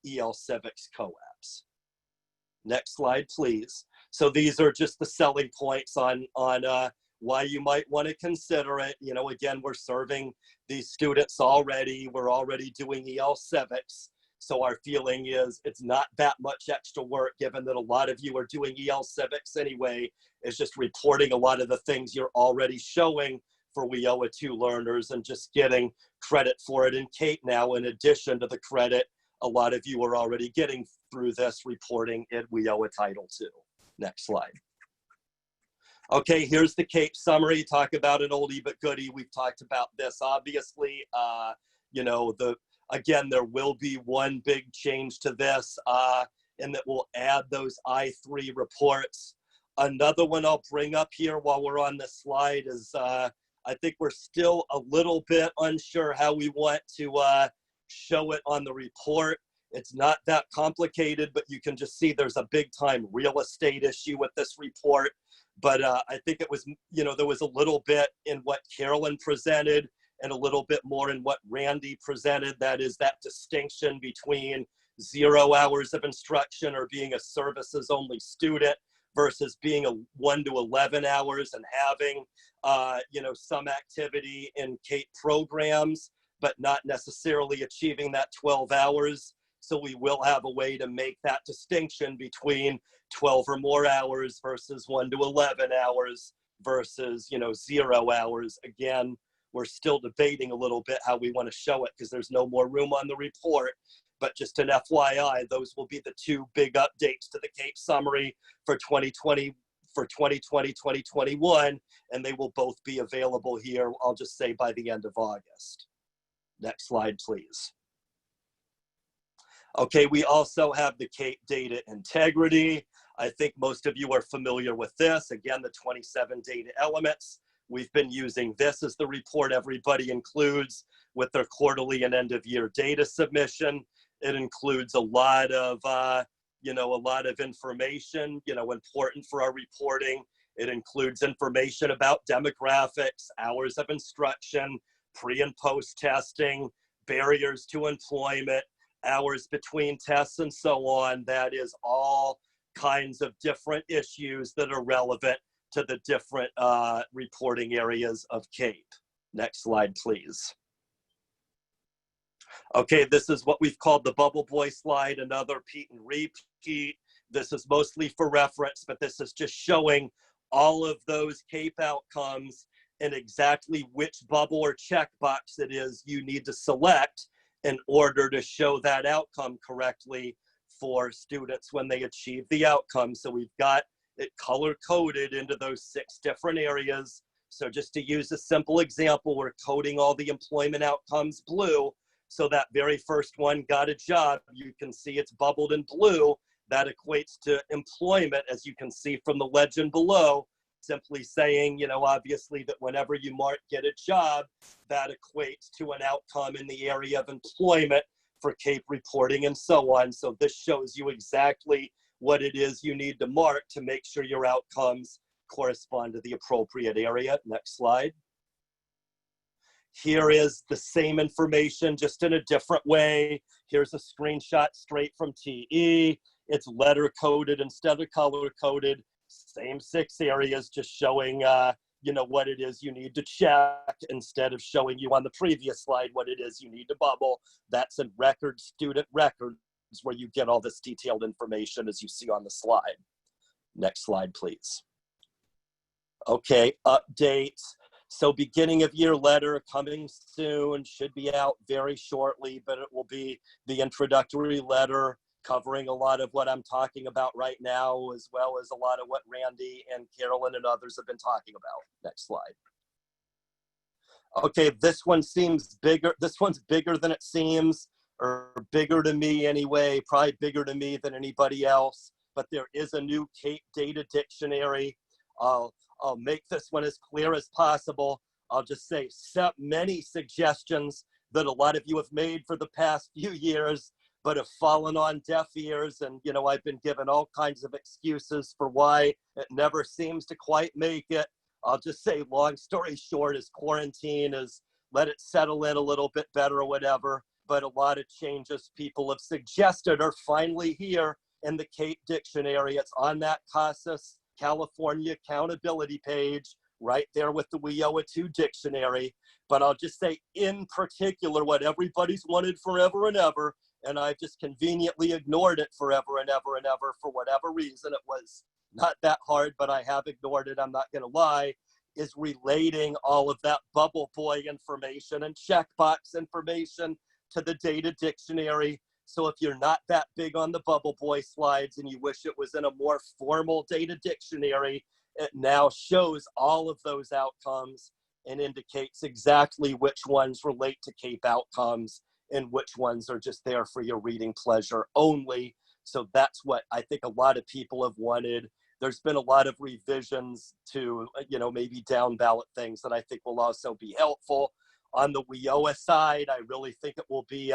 EL Civics COAPs. Next slide, please. So these are just the selling points on why you might want to consider it. You know, again, we're serving these students already. We're already doing EL Civics. So our feeling is it's not that much extra work, given that a lot of you are doing EL Civics anyway. It's just reporting a lot of the things you're already showing for WIOA 2 learners and just getting credit for it in CAEP now, in addition to the credit a lot of you are already getting through this reporting in WIOA Title II. Next slide. Okay, here's the CAEP summary. Talk about an oldie but goodie. We've talked about this, obviously. You know, again, there will be one big change to this, and that will add those I3 reports. Another one I'll bring up here while we're on this slide is I think we're still a little bit unsure how we want to show it on the report. It's not that complicated, but you can just see there's a big time real estate issue with this report. But I think it was, you know, there was a little bit in what Carolyn presented and a little bit more in what Randy presented. That is that distinction between 0 hours of instruction or being a services only student versus being a 1 to 11 hours and having, you know, some activity in CAEP programs, but not necessarily achieving that 12 hours. So we will have a way to make that distinction between 12 or more hours versus 1 to 11 hours versus, you know, 0 hours. Again, we're still debating a little bit how we want to show it because there's no more room on the report. But just an FYI, those will be the two big updates to the CAEP summary for 2020, 2021, and they will both be available here, I'll just say, by the end of August. Next slide, please. Okay, we also have the CAEP data integrity. I think most of you are familiar with this. Again, the 27 data elements. We've been using this as the report everybody includes with their quarterly and end of year data submission. It includes a lot of, you know, a lot of information, you know, important for our reporting. It includes information about demographics, hours of instruction, pre and post testing, barriers to employment, hours between tests, and so on. That is all kinds of different issues that are relevant to the different reporting areas of CAEP. Next slide, please. Okay, this is what we've called the bubble boy slide, another repeat and repeat. This is mostly for reference, but this is just showing all of those CAEP outcomes and exactly which bubble or checkbox it is you need to select in order to show that outcome correctly for students when they achieve the outcome. So we've got it color-coded into those 6 different areas. So just to use a simple example, we're coding all the employment outcomes blue. So that very first one, got a job, you can see it's bubbled in blue. That equates to employment, as you can see from the legend below, simply saying, you know, obviously that whenever you mark get a job, that equates to an outcome in the area of employment for CAEP reporting and so on. So this shows you exactly what it is you need to mark to make sure your outcomes correspond to the appropriate area. Next slide. Here is the same information, just in a different way. Here's a screenshot straight from TE. It's letter coded instead of color coded. Same 6 areas, just showing, you know, what it is you need to check instead of showing you on the previous slide what it is you need to bubble. That's in record student records where you get all this detailed information as you see on the slide. Next slide, please. Okay, updates. So beginning of year letter coming soon, should be out very shortly, but it will be the introductory letter covering a lot of what I'm talking about right now, as well as a lot of what Randy and Carolyn and others have been talking about. Next slide. Okay, this one seems bigger. This one's bigger than it seems, or bigger to me anyway, probably bigger to me than anybody else. But there is a new CAEP data dictionary. I'll make this one as clear as possible. I'll just say many suggestions that a lot of you have made for the past few years, but have fallen on deaf ears. And, you know, I've been given all kinds of excuses for why it never seems to quite make it. I'll just say, long story short, is quarantine is let it settle in a little bit better or whatever. But a lot of changes people have suggested are finally here in the CAEP dictionary. It's on that CASAS California accountability page, right there with the WIOA 2 dictionary. But I'll just say, in particular, what everybody's wanted forever and ever, and I've just conveniently ignored it forever and ever and ever for whatever reason. It was not that hard, but I have ignored it, I'm not going to lie, is relating all of that bubble boy information and checkbox information to the data dictionary. So if you're not that big on the bubble boy slides and you wish it was in a more formal data dictionary, it now shows all of those outcomes and indicates exactly which ones relate to CAEP outcomes and which ones are just there for your reading pleasure only. So that's what I think a lot of people have wanted. There's been a lot of revisions to, you know, maybe down ballot things that I think will also be helpful. On the WIOA side, I really think it will be,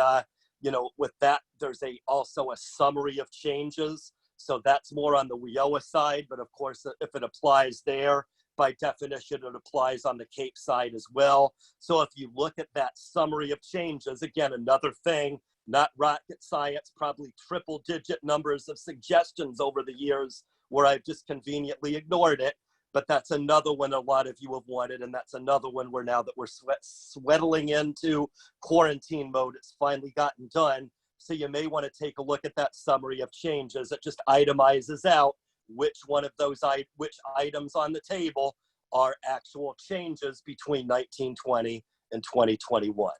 you know, with that, there's also a summary of changes. So that's more on the WIOA side, but of course, if it applies there, by definition, it applies on the CAEP side as well. So if you look at that summary of changes, again, another thing, not rocket science, probably triple digit numbers of suggestions over the years where I've just conveniently ignored it. But that's another one a lot of you have wanted, and that's another one where now that we're sweating into quarantine mode, it's finally gotten done. So you may want to take a look at that summary of changes. It just itemizes out which one of those which items on the table are actual changes between 1920 and 2021.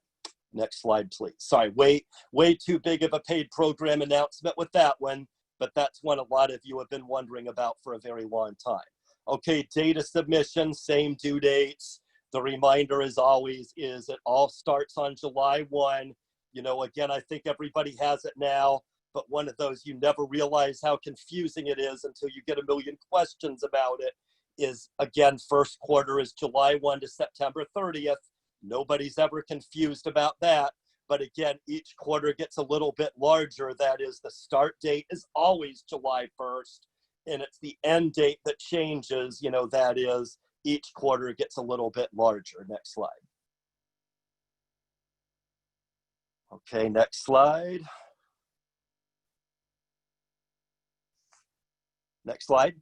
Next slide, please. Sorry, way too big of a paid program announcement with that one, but that's one a lot of you have been wondering about for a very long time. Okay, data submission, same due dates. The reminder, as always, is it all starts on July 1. You know, again, I think everybody has it now, but one of those you never realize how confusing it is until you get a million questions about it is, again, first quarter is July 1 to September 30th. Nobody's ever confused about that. But again, each quarter gets a little bit larger. That is, the start date is always July 1st, and it's the end date that changes. You know, that is, each quarter gets a little bit larger. Next slide. Okay, next slide. Next slide.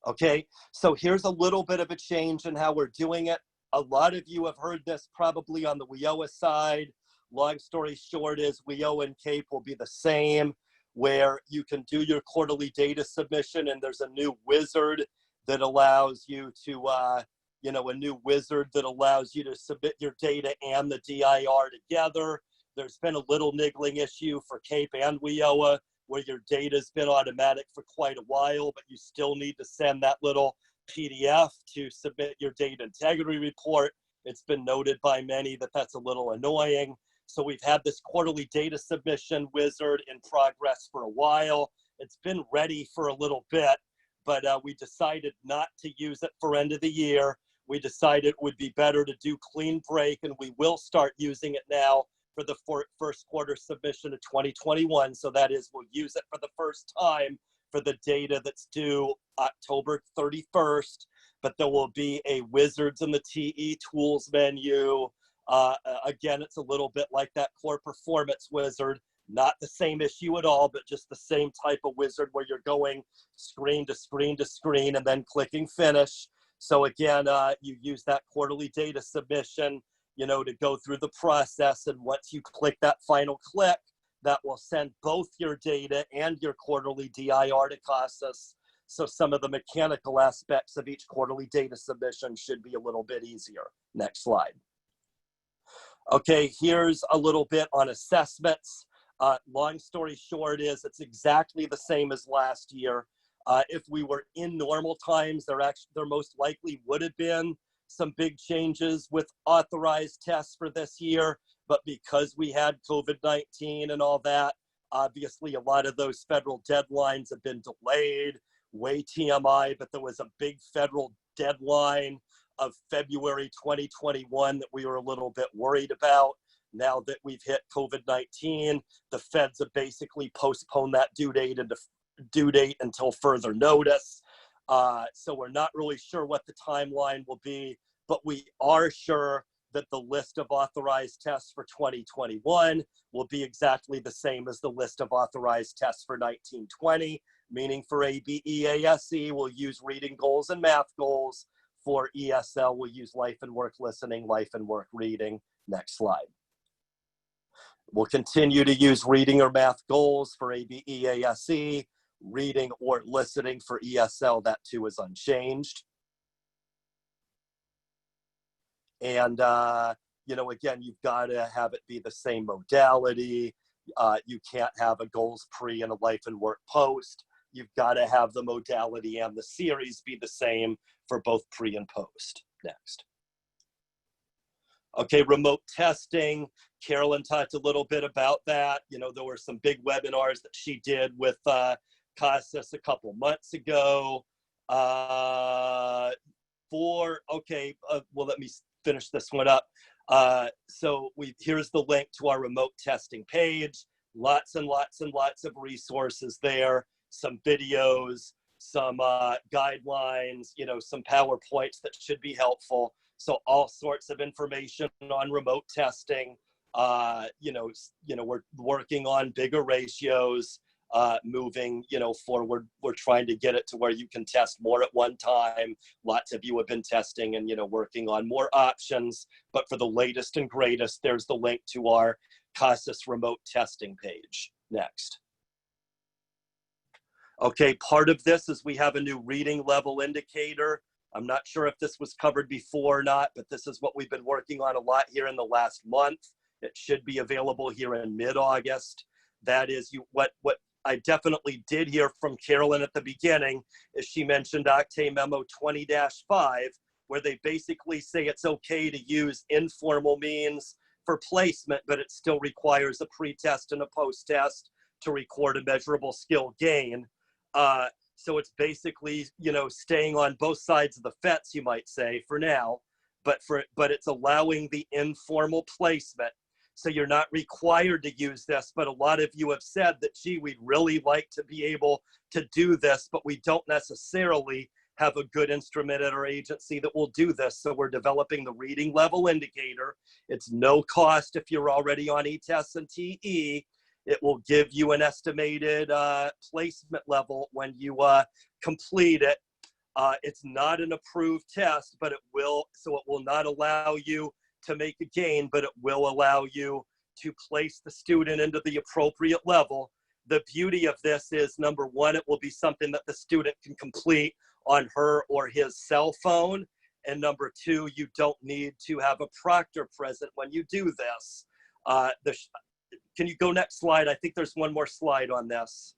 Okay, so here's a little bit of a change in how we're doing it. A lot of you have heard this probably on the WIOA side. Long story short is WIOA and CAEP will be the same, where you can do your quarterly data submission, and there's a new wizard that allows you to, you know, a new wizard that allows you to submit your data and the DIR together. There's been a little niggling issue for CAEP and WIOA, where your data's been automatic for quite a while, but you still need to send that little PDF to submit your data integrity report. It's been noted by many that that's a little annoying. So we've had this quarterly data submission wizard in progress for a while. It's been ready for a little bit, but we decided not to use it for end of the year. We decided it would be better to do clean break, and we will start using it now for the first quarter submission of 2021. So that is, we'll use it for the first time for the data that's due October 31st, but there will be a wizards in the TE tools menu. Again, it's a little bit like that core performance wizard, not the same issue at all, but just the same type of wizard where you're going screen to screen to screen and then clicking finish. So again, you use that quarterly data submission, you know, to go through the process. And once you click that final click, that will send both your data and your quarterly DIR to CASAS. So some of the mechanical aspects of each quarterly data submission should be a little bit easier. Next slide. Okay, here's a little bit on assessments. Long story short is it's exactly the same as last year. If we were in normal times, there most likely would have been some big changes with authorized tests for this year. But because we had COVID-19 and all that, obviously a lot of those federal deadlines have been delayed, way TMI, but there was a big federal deadline of February 2021 that we were a little bit worried about. Now that we've hit COVID-19, the feds have basically postponed that due date until further notice. So we're not really sure what the timeline will be, but we are sure that the list of authorized tests for 2021 will be exactly the same as the list of authorized tests for 1920, meaning for ABE, ASE, we'll use reading goals and math goals. For ESL, we'll use life and work listening, life and work reading. Next slide. We'll continue to use reading or math goals for ABE, ASE, reading or listening for ESL, that too is unchanged. And, you know, again, you've got to have it be the same modality. You can't have a goals pre and a life and work post. You've got to have the modality and the series be the same for both pre and post. Next. Okay, remote testing. Carolyn talked a little bit about that. You know, there were some big webinars that she did with CASAS a couple months ago. Well, let me finish this one up. So here's the link to our remote testing page. Lots and lots and lots of resources there. Some videos, some guidelines, you know, some PowerPoints that should be helpful. So all sorts of information on remote testing. You know, we're working on bigger ratios, moving, you know, forward. We're trying to get it to where you can test more at one time. Lots of you have been testing and, you know, working on more options. But for the latest and greatest, there's the link to our CASAS remote testing page. Next. Okay, part of this is we have a new reading level indicator. I'm not sure if this was covered before or not, but this is what we've been working on a lot here in the last month. It should be available here in mid-August. That is what I definitely did hear from Carolyn at the beginning is she mentioned Octane Memo 20-5, where they basically say it's okay to use informal means for placement, but it still requires a pre-test and a post-test to record a measurable skill gain. So it's basically, you know, staying on both sides of the fence, you might say, for now, but it's allowing the informal placement. So you're not required to use this, but a lot of you have said that, gee, we'd really like to be able to do this, but we don't necessarily have a good instrument at our agency that will do this. So we're developing the reading level indicator. It's no cost if you're already on E-TEST and TE. It will give you an estimated placement level when you complete it. It's not an approved test, but it will not allow you to make a gain, but it will allow you to place the student into the appropriate level. The beauty of this is, number one, it will be something that the student can complete on her or his cell phone. And number two, you don't need to have a proctor present when you do this. Can you go next slide? I think there's one more slide on this.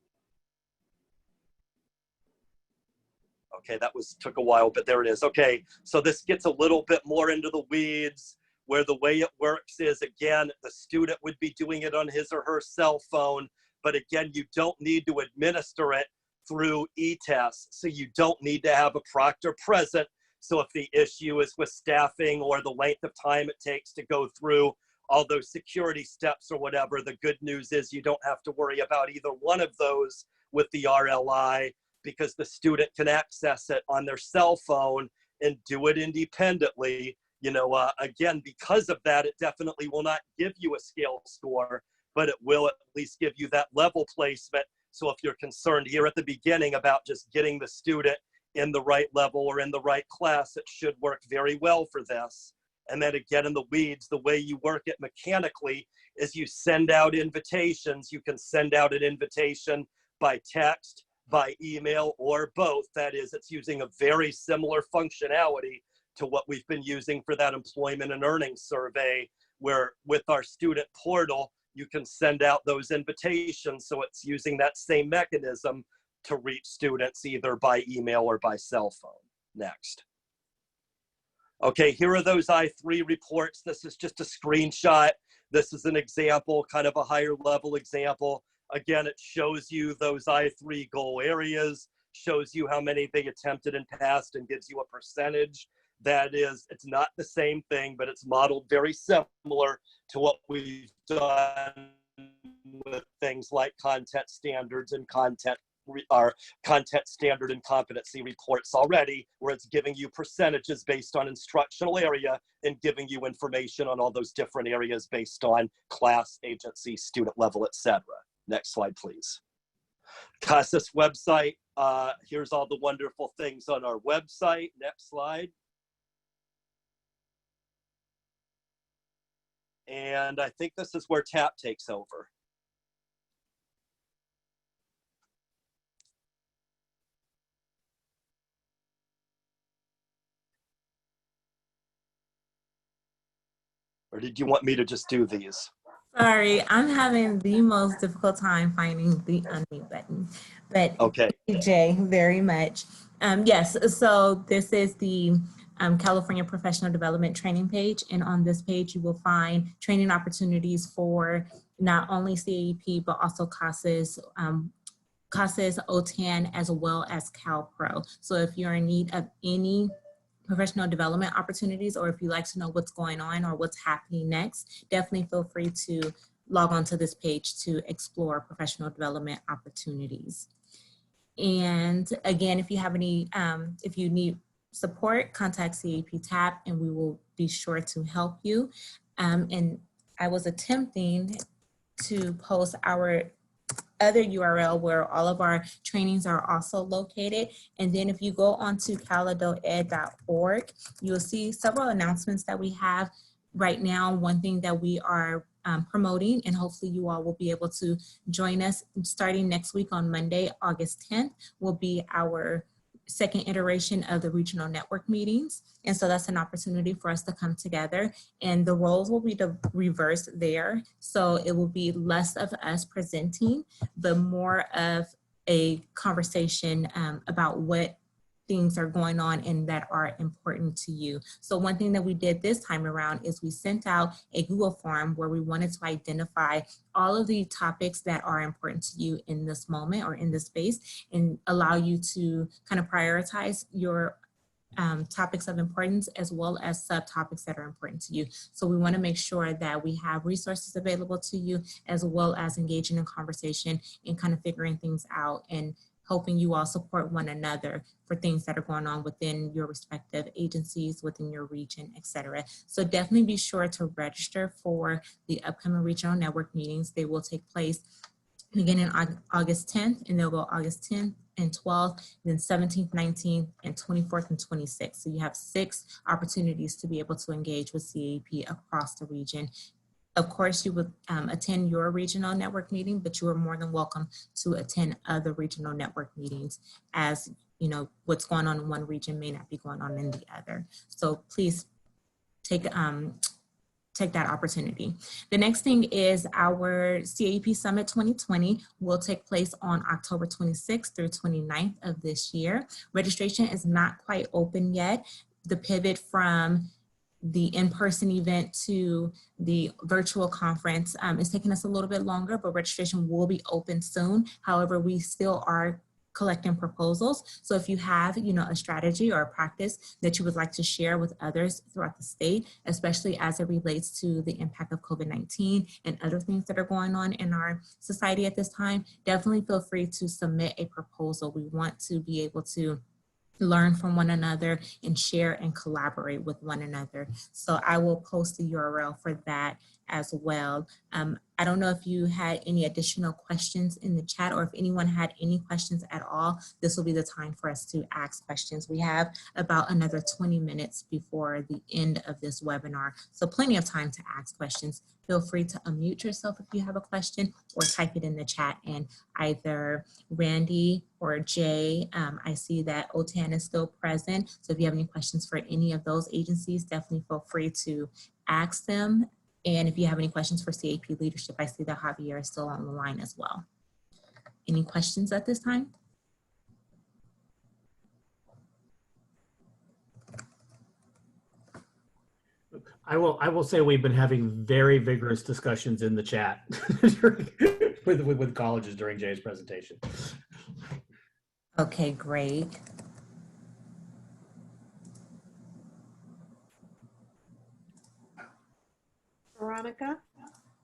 Okay, that took a while, but there it is. Okay, so this gets a little bit more into the weeds, where the way it works is, again, the student would be doing it on his or her cell phone, but again, you don't need to administer it through E-TEST, so you don't need to have a proctor present. So if the issue is with staffing or the length of time it takes to go through all those security steps or whatever, the good news is you don't have to worry about either one of those with the RLI, because the student can access it on their cell phone and do it independently. You know, again, because of that, it definitely will not give you a scale score, but it will at least give you that level placement. So if you're concerned here at the beginning about just getting the student in the right level or in the right class, it should work very well for this. And then again, in the weeds, the way you work it mechanically is you send out invitations. You can send out an invitation by text, by email, or both. That is, it's using a very similar functionality to what we've been using for that employment and earnings survey, where with our student portal, you can send out those invitations. So it's using that same mechanism to reach students either by email or by cell phone. Next. Okay, here are those I3 reports. This is just a screenshot. This is an example, kind of a higher level example. Again, it shows you those I3 goal areas, shows you how many they attempted and passed, and gives you a percentage. That is, it's not the same thing, but it's modeled very similar to what we've done with things like content standards and content standard and competency reports already, where it's giving you percentages based on instructional area and giving you information on all those different areas based on class, agency, student level, etc. Next slide, please. CASAS website. Here's all the wonderful things on our website. Next slide. And I think this is where TAP takes over. Or did you want me to just do these? Sorry, I'm having the most difficult time finding the unmute button. But okay. Thank you, Jay, very much. Yes, so this is the California Professional Development Training page. And on this page, you will find training opportunities for not only CAEP, but also CASAS, OTAN, as well as CalPro. So if you're in need of any professional development opportunities, or if you'd like to know what's going on or what's happening next, definitely feel free to log on to this page to explore professional development opportunities. And again, if you have any, if you need support, contact CAEP TAP and we will be sure to help you. And I was attempting to post our other URL where all of our trainings are also located. And then if you go onto caladoed.org, you'll see several announcements that we have right now. One thing that we are promoting, and hopefully you all will be able to join us starting next week on Monday, August 10th, will be our second iteration of the regional network meetings. And so that's an opportunity for us to come together, and the roles will be reversed there. So it will be less of us presenting, but more of a conversation about what things are going on and that are important to you. So one thing that we did this time around is we sent out a Google form where we wanted to identify all of the topics that are important to you in this moment or in this space, and allow you to kind of prioritize your topics of importance as well as subtopics that are important to you. So we want to make sure that we have resources available to you, as well as engaging in conversation and kind of figuring things out and helping you all support one another for things that are going on within your respective agencies, within your region, etc. So definitely be sure to register for the upcoming regional network meetings. They will take place beginning on August 10th, and they'll go August 10th and 12th, then 17th, 19th, and 24th and 26th. So you have 6 opportunities to be able to engage with CAEP across the region. Of course, you would attend your regional network meeting, but you are more than welcome to attend other regional network meetings, as you know, what's going on in one region may not be going on in the other. So please take that opportunity. The next thing is our CAEP Summit 2020 will take place on October 26th through 29th of this year. Registration is not quite open yet. The pivot from the in-person event to the virtual conference is taking us a little bit longer, but registration will be open soon. However, we still are collecting proposals. So if you have, you know, a strategy or a practice that you would like to share with others throughout the state, especially as it relates to the impact of COVID-19 and other things that are going on in our society at this time, definitely feel free to submit a proposal. We want to be able to learn from one another and share and collaborate with one another. So I will post the URL for that as well. I don't know if you had any additional questions in the chat, or if anyone had any questions at all, this will be the time for us to ask questions. We have about another 20 minutes before the end of this webinar, so plenty of time to ask questions. Feel free to unmute yourself if you have a question, or type it in the chat, and either Randy or Jay, I see that OTAN is still present, so if you have any questions for any of those agencies, definitely feel free to ask them And if you have any questions for CAEP leadership, I see that Javier is still on the line as well. Any questions at this time? I will say we've been having very vigorous discussions in the chat with colleges during Jay's presentation. Okay, great. Veronica?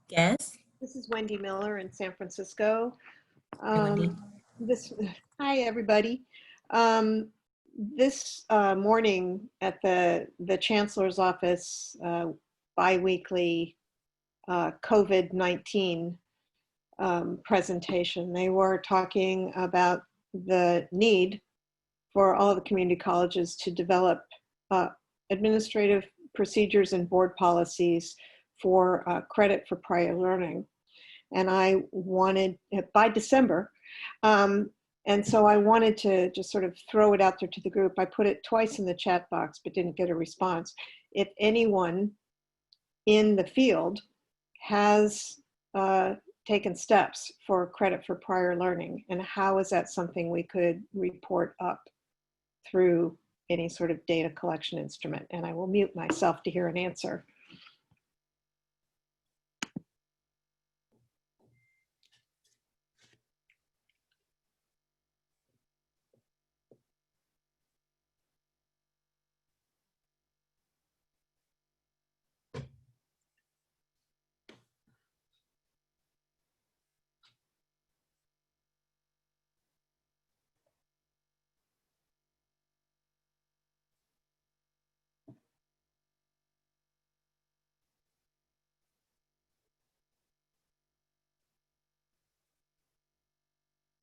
Yes. This is Wendy Miller in San Francisco. Hey, Wendy. Hi, everybody. This morning at the Chancellor's office, biweekly COVID-19 presentation, they were talking about the need for all of the community colleges to develop administrative procedures and board policies for credit for prior learning. And I wanted, by December, and so I wanted to just sort of throw it out there to the group. I put it twice in the chat box, but didn't get a response. If anyone in the field has taken steps for credit for prior learning, and how is that something we could report up through any sort of data collection instrument? And I will mute myself to hear an answer.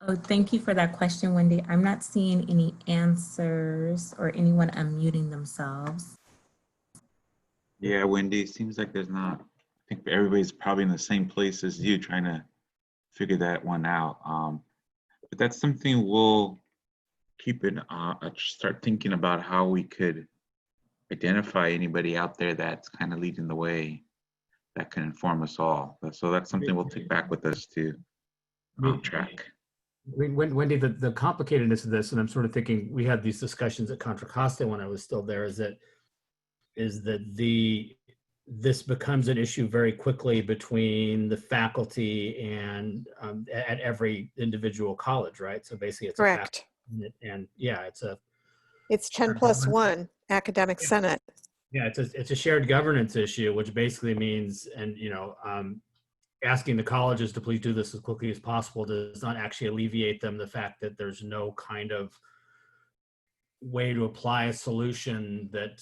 Oh, thank you for that question, Wendy. I'm not seeing any answers or anyone unmuting themselves. Yeah, Wendy, it seems like there's not, I think everybody's probably in the same place as you trying to figure that one out. But that's something we'll keep it, start thinking about how we could identify anybody out there that's kind of leading the way that can inform us all. So that's something we'll take back with us to track. Wendy, the complicatedness of this, and I'm sort of thinking, we had these discussions at Contra Costa when I was still there, is that this becomes an issue very quickly between the faculty and at every individual college, right? So basically it's correct. And yeah, it's 10+1 academic senate. Yeah, it's a shared governance issue, which basically means, and asking the colleges to please do this as quickly as possible does not actually alleviate them the fact that there's no kind of way to apply a solution that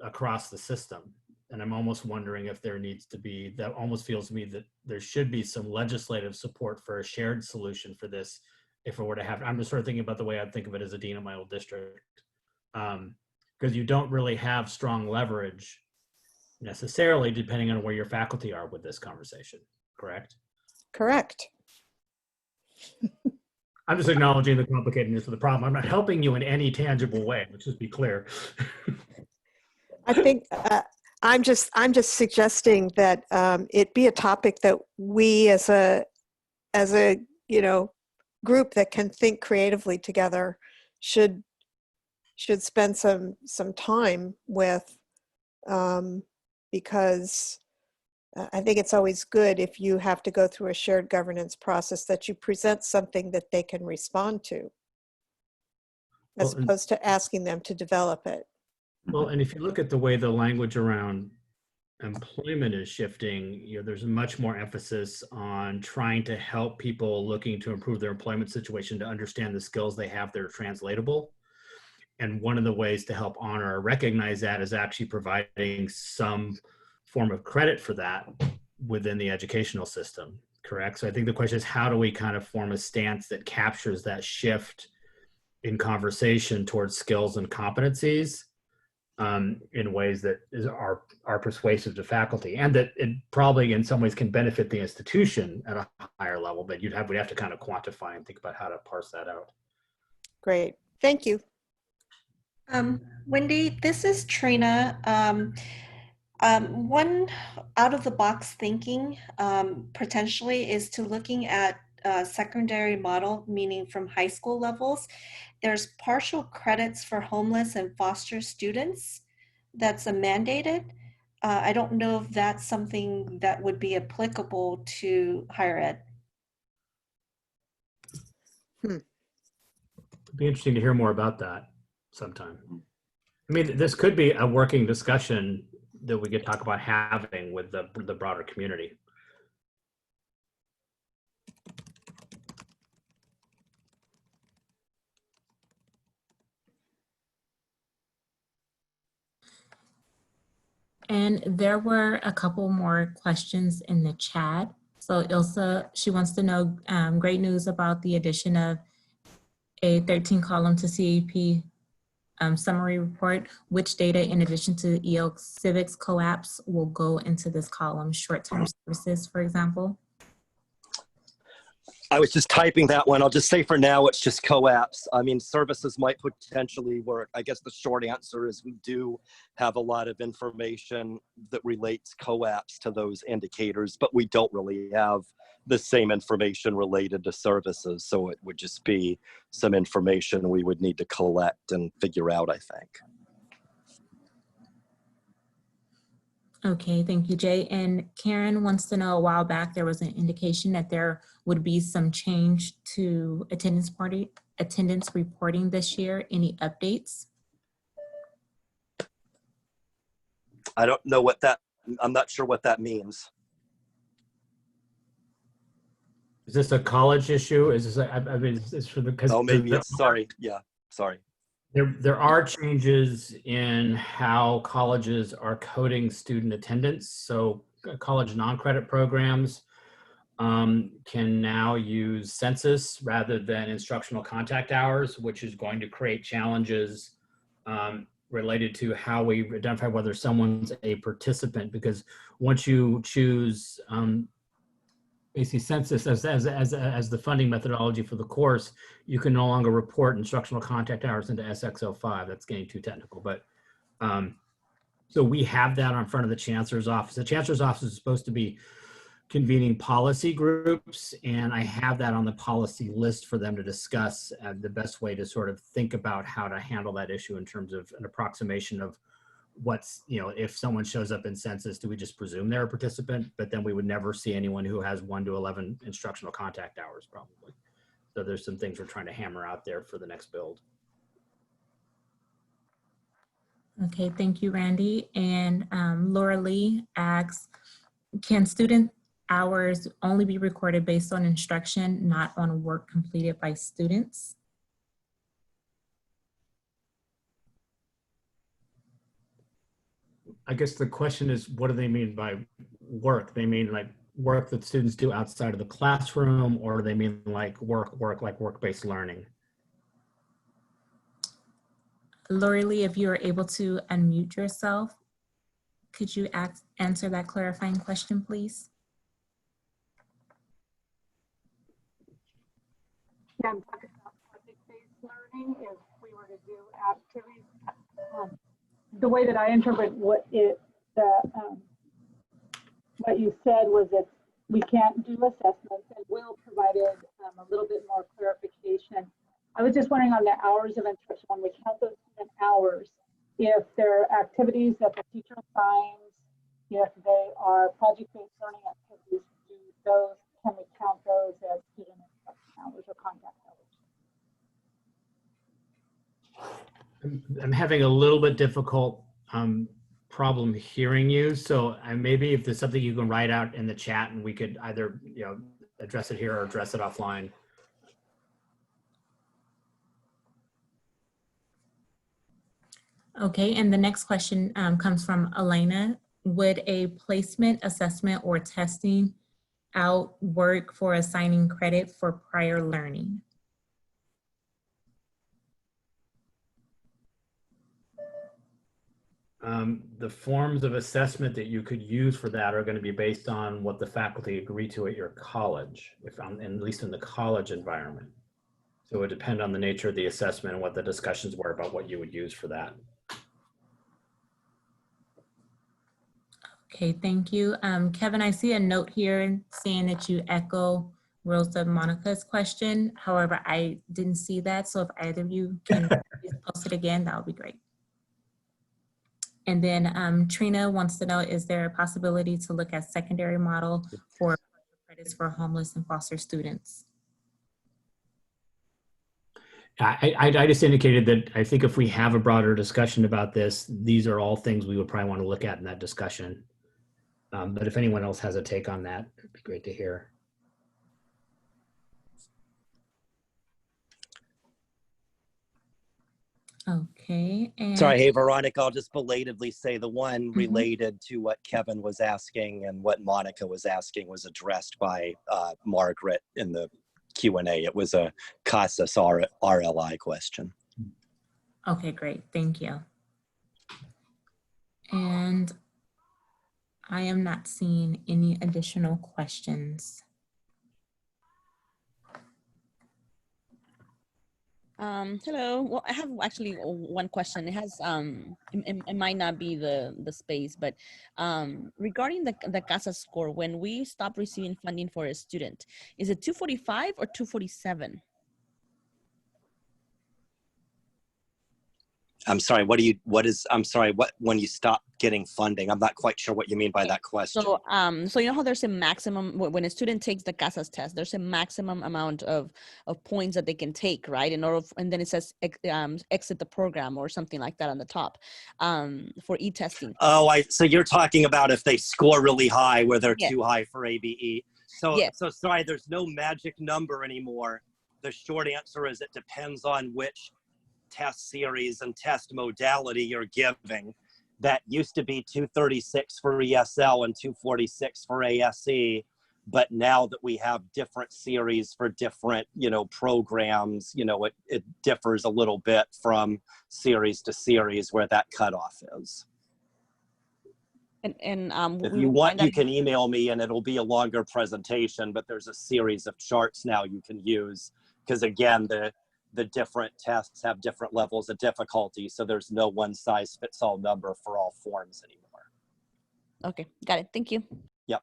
across the system. And I'm almost wondering if there needs to be, that almost feels to me that there should be some legislative support for a shared solution for this if it were to happen. I'm just sort of thinking about the way I'd think of it as a dean of my old district. Because you don't really have strong leverage necessarily, depending on where your faculty are with this conversation, correct? Correct. I'm just acknowledging the complicatedness of the problem. I'm not helping you in any tangible way. Let's just be clear. I think I'm just suggesting that it be a topic that we as a group that can think creatively together should spend some time with, because I think it's always good if you have to go through a shared governance process that you present something that they can respond to, as opposed to asking them to develop it. Well, and if you look at the way the language around employment is shifting, there's much more emphasis on trying to help people looking to improve their employment situation to understand the skills they have that are translatable. And one of the ways to help honor or recognize that is actually providing some form of credit for that within the educational system, correct? So I think the question is, how do we kind of form a stance that captures that shift in conversation towards skills and competencies in ways that are persuasive to faculty, and that it probably in some ways can benefit the institution at a higher level, but we'd have to kind of quantify and think about how to parse that out. Great, thank you. Wendy, this is Trina. One out of the box thinking potentially is to looking at secondary model, meaning from high school levels. There's partial credits for homeless and foster students that's mandated. I don't know if that's something that would be applicable to higher ed. It'd be interesting to hear more about that sometime. I mean, this could be a working discussion that we could talk about having with the broader community. And there were a couple more questions in the chat. So Ilsa, she wants to know great news about the addition of a 13 column to CAEP summary report. Which data in addition to EL civics COAPs will go into this column? Short-term services, for example? I was just typing that one. I'll just say for now, it's just COAPs. I mean, services might potentially work. I guess the short answer is we do have a lot of information that relates COAPs to those indicators, but we don't really have the same information related to services. So it would just be some information we would need to collect and figure out, I think. Okay, thank you, Jay. And Karen wants to know, a while back, there was an indication that there would be some change to attendance reporting this year. Any updates? I don't know what that, I'm not sure what that means. Is this a college issue? Is this, I mean, it's for the, because oh, maybe it's, sorry. Yeah, sorry. There are changes in how colleges are coding student attendance. So college non-credit programs can now use census rather than instructional contact hours, which is going to create challenges related to how we identify whether someone's a participant, because once you choose basically census as the funding methodology for the course, you can no longer report instructional contact hours into SX05. That's getting too technical, but so we have that in front of the Chancellor's office. The Chancellor's office is supposed to be convening policy groups, and I have that on the policy list for them to discuss the best way to sort of think about how to handle that issue in terms of an approximation of what's, you know, if someone shows up in census, do we just presume they're a participant, but then we would never see anyone who has 1 to 11 instructional contact hours probably. So there's some things we're trying to hammer out there for the next build. Okay, thank you, Randy. And Laura Lee asks, can student hours only be recorded based on instruction, not on work completed by students? I guess the question is, what do they mean by work? They mean like work that students do outside of the classroom, or do they mean like work like work-based learning? Lori Lee, if you are able to unmute yourself, could you answer that clarifying question, please? Yeah, I'm talking about project-based learning. If we were to do activities, the way that I interpret what you said was that we can't do assessments, and Will provided a little bit more clarification. I was just wondering on the hours of instruction, when we count those student hours, if there are activities that the teacher assigns, if they are project-based learning activities, can we count those as student instruction hours or contact hours? I'm having a little bit difficult problem hearing you. So maybe if there's something you can write out in the chat and we could either, you know, address it here or address it offline. Okay, and the next question comes from Elena. Would a placement assessment or testing out work for assigning credit for prior learning? The forms of assessment that you could use for that are going to be based on what the faculty agree to at your college, at least in the college environment. So it would depend on the nature of the assessment and what the discussions were about what you would use for that. Okay, thank you. Kevin, I see a note here saying that you echo Rosa Monica's question. However, I didn't see that. So if either of you can please post it again, that would be great. And then Trina wants to know, is there a possibility to look at secondary model for credits for homeless and foster students? I just indicated that I think if we have a broader discussion about this, these are all things we would probably want to look at in that discussion. But if anyone else has a take on that, it'd be great to hear. Okay. And sorry, hey, Veronica, I'll just belatedly say the one related to what Kevin was asking and what Monica was asking was addressed by Margaret in the Q&A. It was a CASAS RLI question. Okay, great. Thank you. And I am not seeing any additional questions. Hello. Well, I have actually one question. It has it might not be the space, but regarding the CASA score, when we stop receiving funding for a student, is it 245 or 247? I'm sorry, when you stop getting funding? I'm not quite sure what you mean by that question. So, so you know how there's a maximum, when a student takes the CASAS test, there's a maximum amount of points that they can take, right? In order, and then it says exit the program or something like that on the top for e-testing. Oh, so you're talking about if they score really high where they're Yes. too high for ABE. So, Yes. so sorry, there's no magic number anymore. The short answer is it depends on which test series and test modality you're giving. That used to be 236 for ESL and 246 for ASE, but now that we have different series for different, programs, it differs a little bit from series to series where that cutoff is. And if you want, you can email me and it'll be a longer presentation, but there's a series of charts now you can use because again, the different tests have different levels of difficulty. So there's no one size fits all number for all forms anymore. Okay, got it. Thank you. Yep.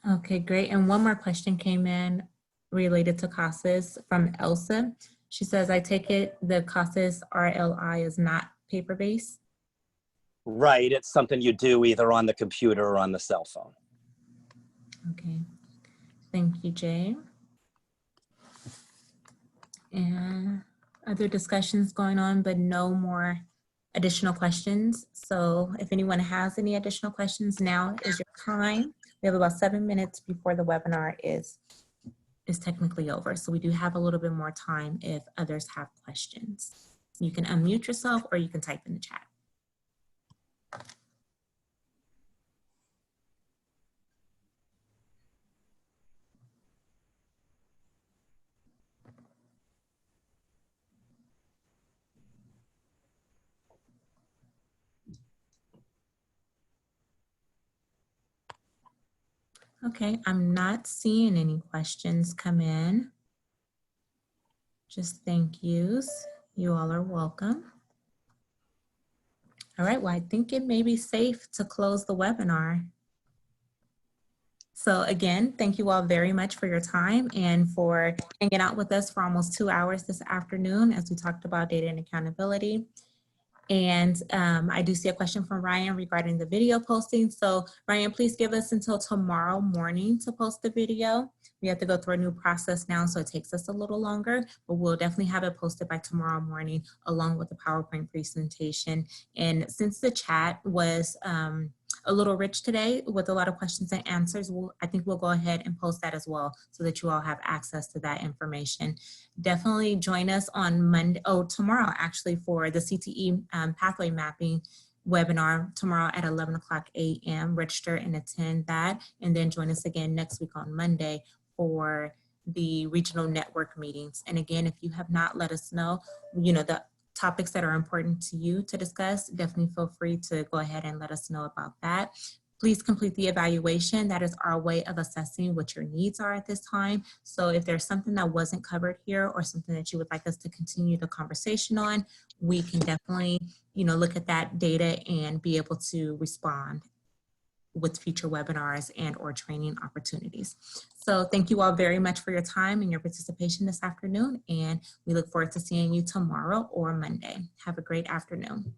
Okay, great. And one more question came in related to CASAS from Elsa. She says, I take it the CASAS RLI is not paper-based? Right, it's something you do either on the computer or on the cell phone. Okay, thank you, Jay. And other discussions going on, but no more additional questions. So if anyone has any additional questions, now is your time. We have about 7 minutes before the webinar is technically over. So we do have a little bit more time if others have questions. You can unmute yourself or you can type in the chat. Okay, I'm not seeing any questions come in. Just thank yous. You all are welcome. All right, well, I think it may be safe to close the webinar. So again, thank you all very much for your time and for hanging out with us for almost 2 hours this afternoon as we talked about data and accountability. And I do see a question from Ryan regarding the video posting. So Ryan, please give us until tomorrow morning to post the video. We have to go through a new process now, so it takes us a little longer, but we'll definitely have it posted by tomorrow morning along with the PowerPoint presentation. And since the chat was a little rich today with a lot of questions and answers, I think we'll go ahead and post that as well so that you all have access to that information. Definitely join us on Monday, tomorrow actually, for the CTE pathway mapping webinar tomorrow at 11 o'clock a.m. Register and attend that, and then join us again next week on Monday for the regional network meetings. And again, if you have not let us know, the topics that are important to you to discuss, definitely feel free to go ahead and let us know about that. Please complete the evaluation. That is our way of assessing what your needs are at this time. So if there's something that wasn't covered here or something that you would like us to continue the conversation on, we can definitely, look at that data and be able to respond with future webinars and or training opportunities. So thank you all very much for your time and your participation this afternoon, and we look forward to seeing you tomorrow or Monday. Have a great afternoon.